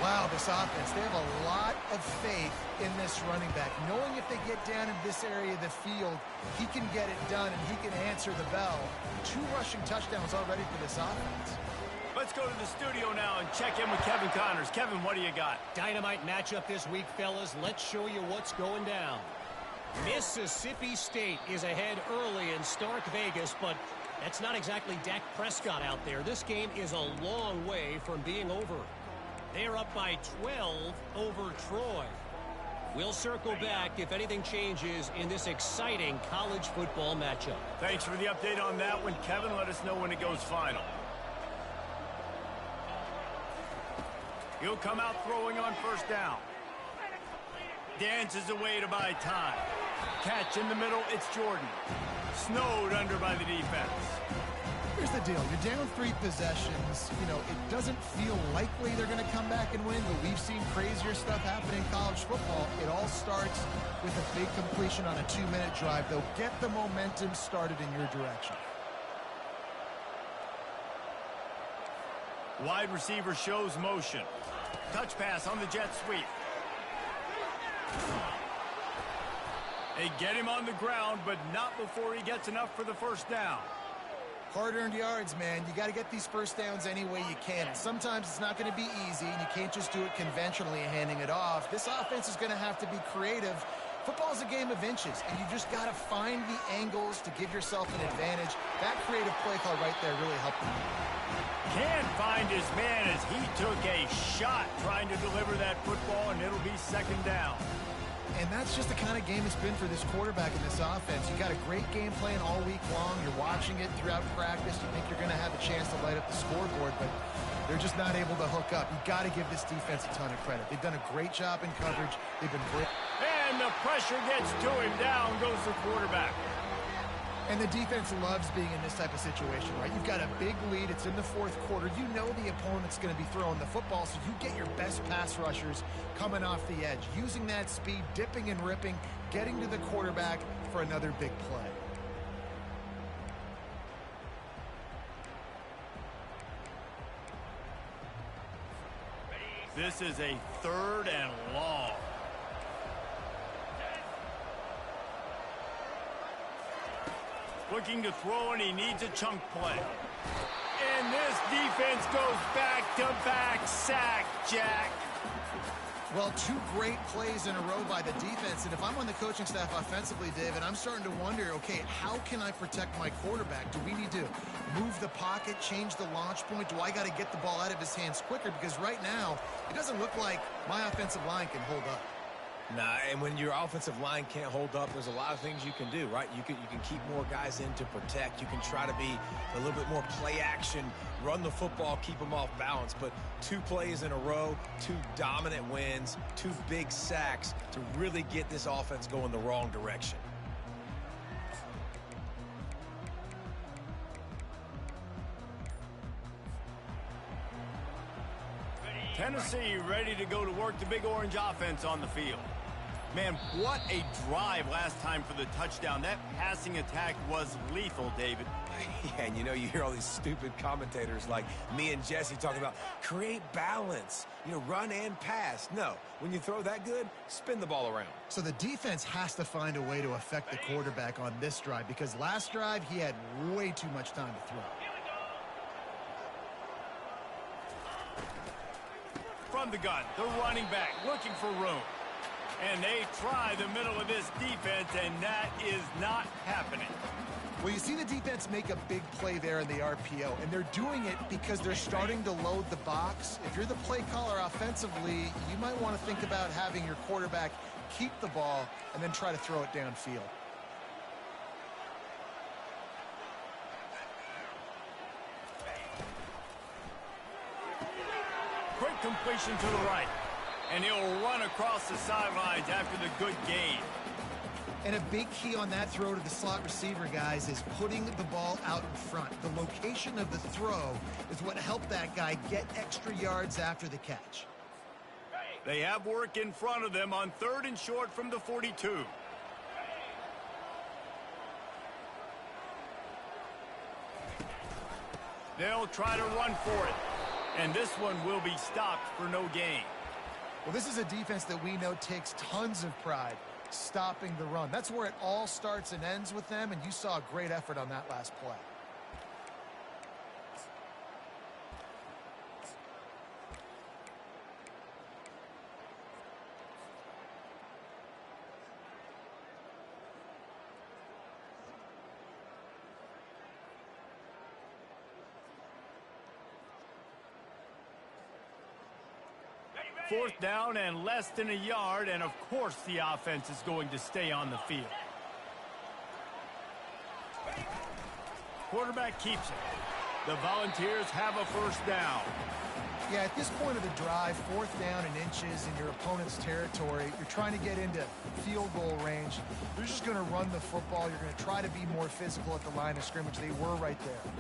Wow, this offense, they have a lot of faith in this running back, knowing if they get down in this area of the field, he can get it done and he can answer the bell. 2 rushing touchdowns already for this offense. Let's go to the studio now and check in with Kevin Connors. Kevin, what do you got? Dynamite matchup this week, fellas. Let's show you what's going down. Mississippi State is ahead early in Stark Vegas, but That's not exactly Dak Prescott out there. This game is a long way from being over. They're up by 12 over Troy. We'll circle back if anything changes in this exciting college football matchup. Thanks for the update on that one, Kevin. Let us know when it goes final. He'll come out throwing on first down. Dances away to buy time. Catch in the middle, it's Jordan. Snowed under by the defense. Here's the deal. You're down 3 possessions. You know, it doesn't feel likely they're going to come back and win, but we've seen crazier stuff happen in college football. It all starts with a big completion on a 2-minute drive. They'll get the momentum started in your direction. Wide receiver shows motion. Touch pass on the jet sweep. They get him on the ground, but not before he gets enough for the first down. Hard-earned yards, man. You got to get these first downs any way you can. And sometimes it's not going to be easy, and you can't just do it conventionally and handing it off. This offense is going to have to be creative. Football's a game of inches, and you just got to find the angles to give yourself an advantage. That creative play call right there really helped him. Can't find his man as he took a shot trying to deliver that football, and it'll be second down. And that's just the kind of game it's been for this quarterback in this offense. You got a great game plan all week long. You're watching it throughout practice. You think you're going to have a chance to light up the scoreboard, but they're just not able to hook up. You got to give this defense a ton of credit. They've done a great job in coverage. They've been great. And the pressure gets to him. Down goes the quarterback. And the defense loves being in this type of situation, right? You've got a big lead. It's in the fourth quarter. You know the opponent's going to be throwing the football, so you get your best pass rushers coming off the edge, using that speed, dipping and ripping, getting to the quarterback for another big play. This is a 3rd and long. Looking to throw, and he needs a chunk play. And this defense goes back-to-back sack, Jack. Well, 2 great plays in a row by the defense. And if I'm on the coaching staff offensively, David, I'm starting to wonder, okay, how can I protect my quarterback? Do we need to move the pocket, change the launch point? Do I got to get the ball out of his hands quicker? Because right now, it doesn't look like my offensive line can hold up. Nah, and when your offensive line can't hold up, there's a lot of things you can do, right? You can keep more guys in to protect. You can try to be a little bit more play action, run the football, keep them off balance. But 2 plays in a row, 2 dominant wins, 2 big sacks to really get this offense going the wrong direction. Tennessee ready to go to work the Big Orange offense on the field. Man, what a drive last time for the touchdown. That passing attack was lethal, David. Yeah, and you know, you hear all these stupid commentators like me and Jesse talking about create balance, you know, run and pass. No, when you throw that good, spin the ball around. So the defense has to find a way to affect the quarterback on this drive, because last drive he had way too much time to throw. From the gun, the running back looking for room. And they try the middle of this defense, and that is not happening. Well, you see the defense make a big play there in the RPO, and they're doing it because they're starting to load the box. If you're the play caller offensively, you might want to think about having your quarterback keep the ball and then try to throw it downfield. Quick completion to the right. And he'll run across the sidelines after the good gain. And a big key on that throw to the slot receiver, guys, is putting the ball out in front. The location of the throw is what helped that guy get extra yards after the catch. They have work in front of them on 3rd and short from the 42. They'll try to run for it. And this one will be stopped for no gain. Well, this is a defense that we know takes tons of pride stopping the run. That's where it all starts and ends with them, and you saw a great effort on that last play. 4th down and less than a yard, and of course the offense is going to stay on the field. Quarterback keeps it. The Volunteers have a 1st down. Yeah, at this point of the drive, 4th down and inches in your opponent's territory, you're trying to get into field goal range. You're just going to run the football. You're going to try to be more physical at the line of scrimmage. They were right there.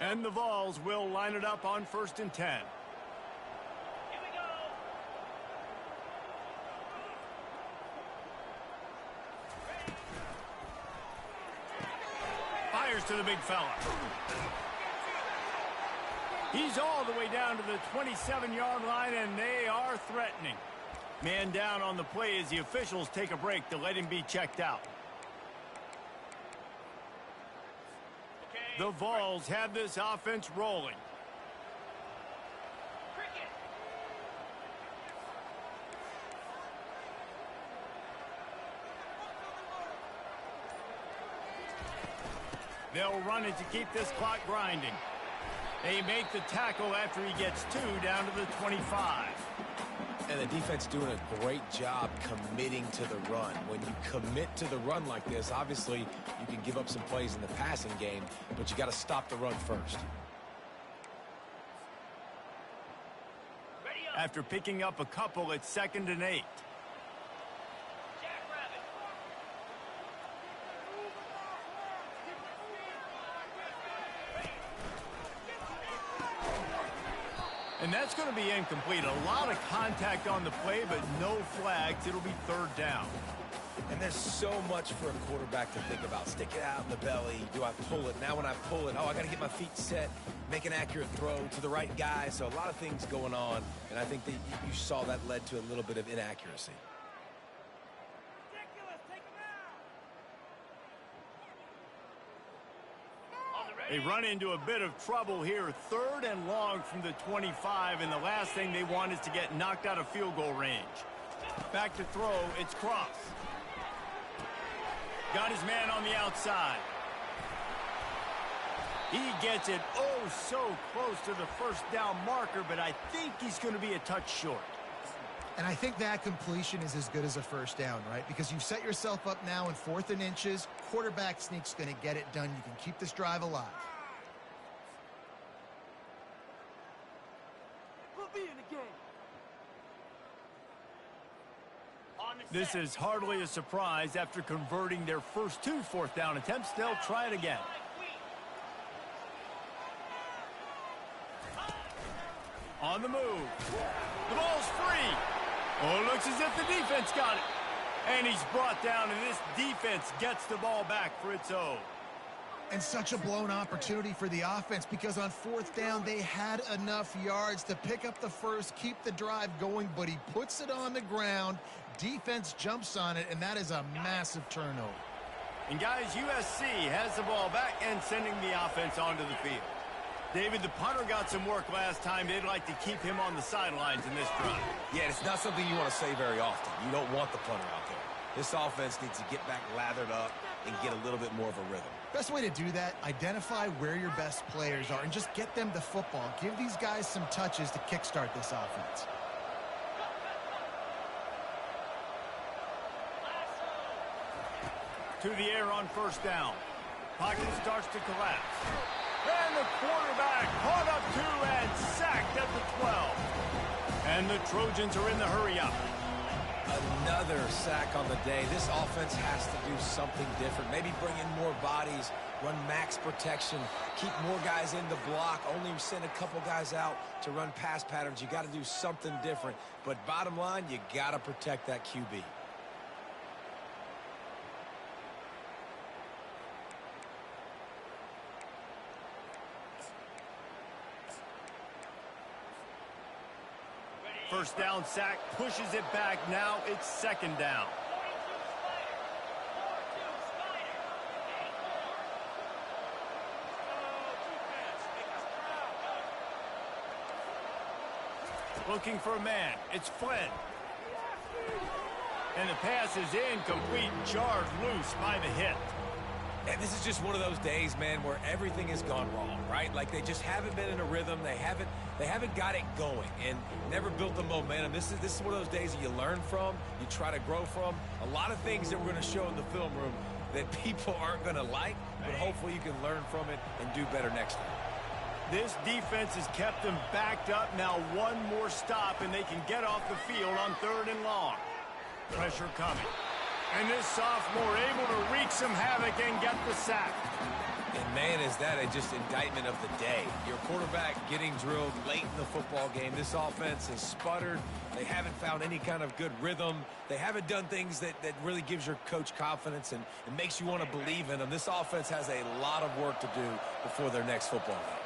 And the Vols will line it up on 1st and 10. Here we go. Fires to the big fella. He's all the way down to the 27-yard line, and they are threatening. Man down on the play as the officials take a break to let him be checked out. The Vols have this offense rolling. Cricket. They'll run it to keep this clock grinding. They make the tackle after he gets 2 down to the 25. And the defense doing a great job committing to the run. When you commit to the run like this, obviously you can give up some plays in the passing game, but you got to stop the run first. Ready up. After picking up a couple, it's 2nd and 8. Jackrabbit. And that's going to be incomplete. A lot of contact on the play, but no flags. It'll be 3rd down. And there's so much for a quarterback to think about. Stick it out in the belly. Do I pull it? Now when I pull it, oh, I got to get my feet set, make an accurate throw to the right guy. So a lot of things going on, and I think that you saw that led to a little bit of inaccuracy. Ridiculous. Take him out. On the They ready. run into a bit of trouble here. 3rd and long from the 25, and the last thing they want is to get knocked out of field goal range. Back to throw, it's Cross. Got his man on the outside. He gets it oh so close to the 1st down marker, but I think he's going to be a touch short. And I think that completion is as good as a 1st down, right? Because you've set yourself up now in 4th and inches. Quarterback sneak's going to get it done. You can keep this drive alive. We'll be in the game. On the This set. is hardly a surprise. After converting their first 2 4th down attempts, they'll try it again. On the move. The ball's free. Oh, it looks as if the defense got it. And he's brought down, and this defense gets the ball back for its own. And such a blown opportunity for the offense, because on 4th down, they had enough yards to pick up the first, keep the drive going, but he puts it on the ground. Defense jumps on it, and that is a massive turnover. And guys, USC has the ball back and sending the offense onto the field. David, the punter got some work last time. They'd like to keep him on the sidelines in this drive. Yeah, it's not something you want to say very often. You don't want the punter out there. This offense needs to get back lathered up and get a little bit more of a rhythm. Best way to do that, identify where your best players are and just get them the football. Give these guys some touches to kickstart this offense. To the air on 1st down. Pocket starts to collapse. And the quarterback caught up 2 and sacked at the 12. And the Trojans are in the hurry-up. Another sack on the day. This offense has to do something different. Maybe bring in more bodies, run max protection, keep more guys in the block, only send a couple guys out to run pass patterns. You got to do something different. But bottom line, you got to protect that QB. First down sack, pushes it back. Now it's 2nd down. 42 Spider. Looking for a man. It's Flynn. And the pass is incomplete, jarred loose by the hit. And this is just one of those days, man, where everything has gone wrong, right? Like they just haven't been in a rhythm. They haven't got it going and never built the momentum. This is one of those days that you learn from, you try to grow from. A lot of things that we're going to show in the film room that people aren't going to like, but hopefully you can learn from it and do better next time. This defense has kept them backed up. Now one more stop, and they can get off the field on 3rd and long. Pressure coming. And this sophomore able to wreak some havoc and get the sack. And, man, is that just indictment of the day. Your quarterback getting drilled late in the football game. This offense has sputtered. They haven't found any kind of good rhythm. They haven't done things that really gives your coach confidence and makes you want to believe in them. This offense has a lot of work to do before their next football game.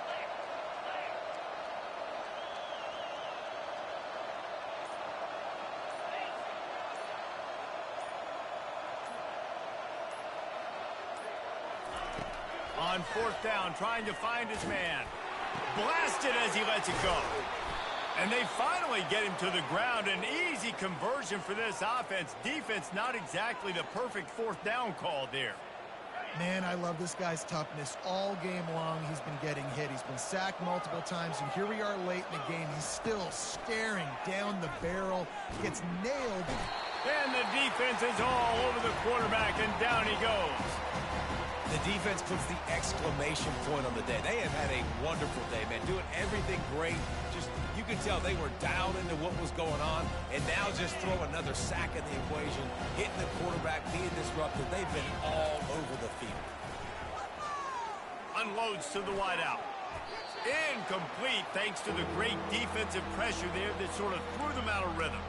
On 4th down, trying to find his man. Blasted as he lets it go. And they finally get him to the ground. An easy conversion for this offense. Defense not exactly the perfect 4th down call there. Man, I love this guy's toughness. All game long, he's been getting hit. He's been sacked multiple times, and here we are late in the game. He's still staring down the barrel. Gets nailed. And the defense is all over the quarterback, and down he goes. The defense puts the exclamation point on the day. They have had a wonderful day, man. Doing everything great. Just, you could tell they were dialed into what was going on. And now just throw another sack in the equation. Hitting the quarterback, being disrupted. They've been all over the field. Unloads to the wideout. Incomplete thanks to the great defensive pressure there that sort of threw them out of rhythm.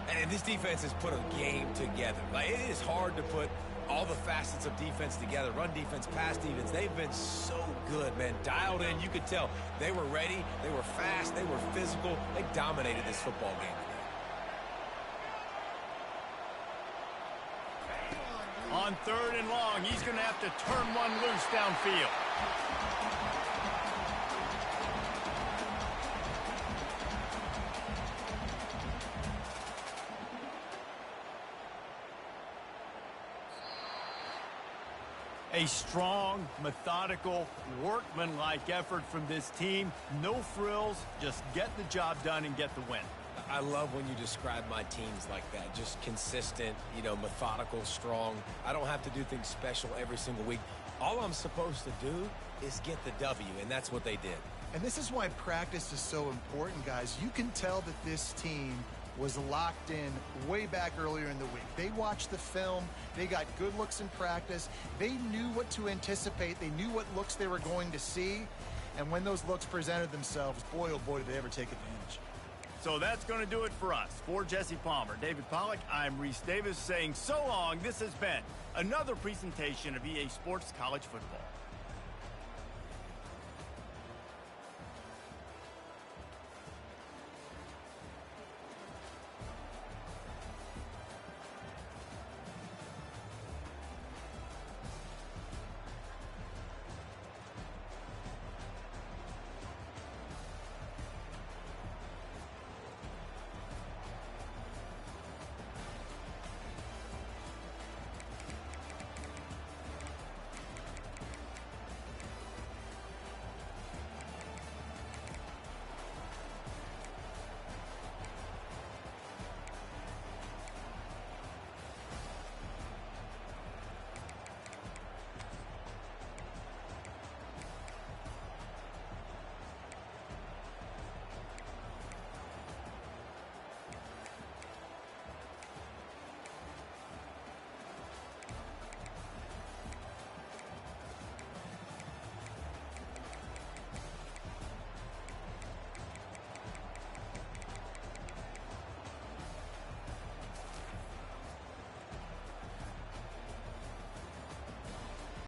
And this defense has put a game together. Like, it is hard to put all the facets of defense together. Run defense, pass defense. They've been so good, man. Dialed in. You could tell they were ready. They were fast. They were physical. They dominated this football game today. On 3rd and long, he's going to have to turn one loose downfield. A strong, methodical, workmanlike effort from this team. No frills, just get the job done and get the win. I love when you describe my teams like that. Just consistent, methodical, strong. I don't have to do things special every single week. All I'm supposed to do is get the W, and that's what they did. And this is why practice is so important, guys. You can tell that this team was locked in way back earlier in the week. They watched the film. They got good looks in practice. They knew what to anticipate. They knew what looks they were going to see. And when those looks presented themselves, boy, oh boy, did they ever take advantage. So that's going to do it for us. For Jesse Palmer, David Pollack, I'm Reese Davis saying so long. This has been another presentation of EA Sports College Football.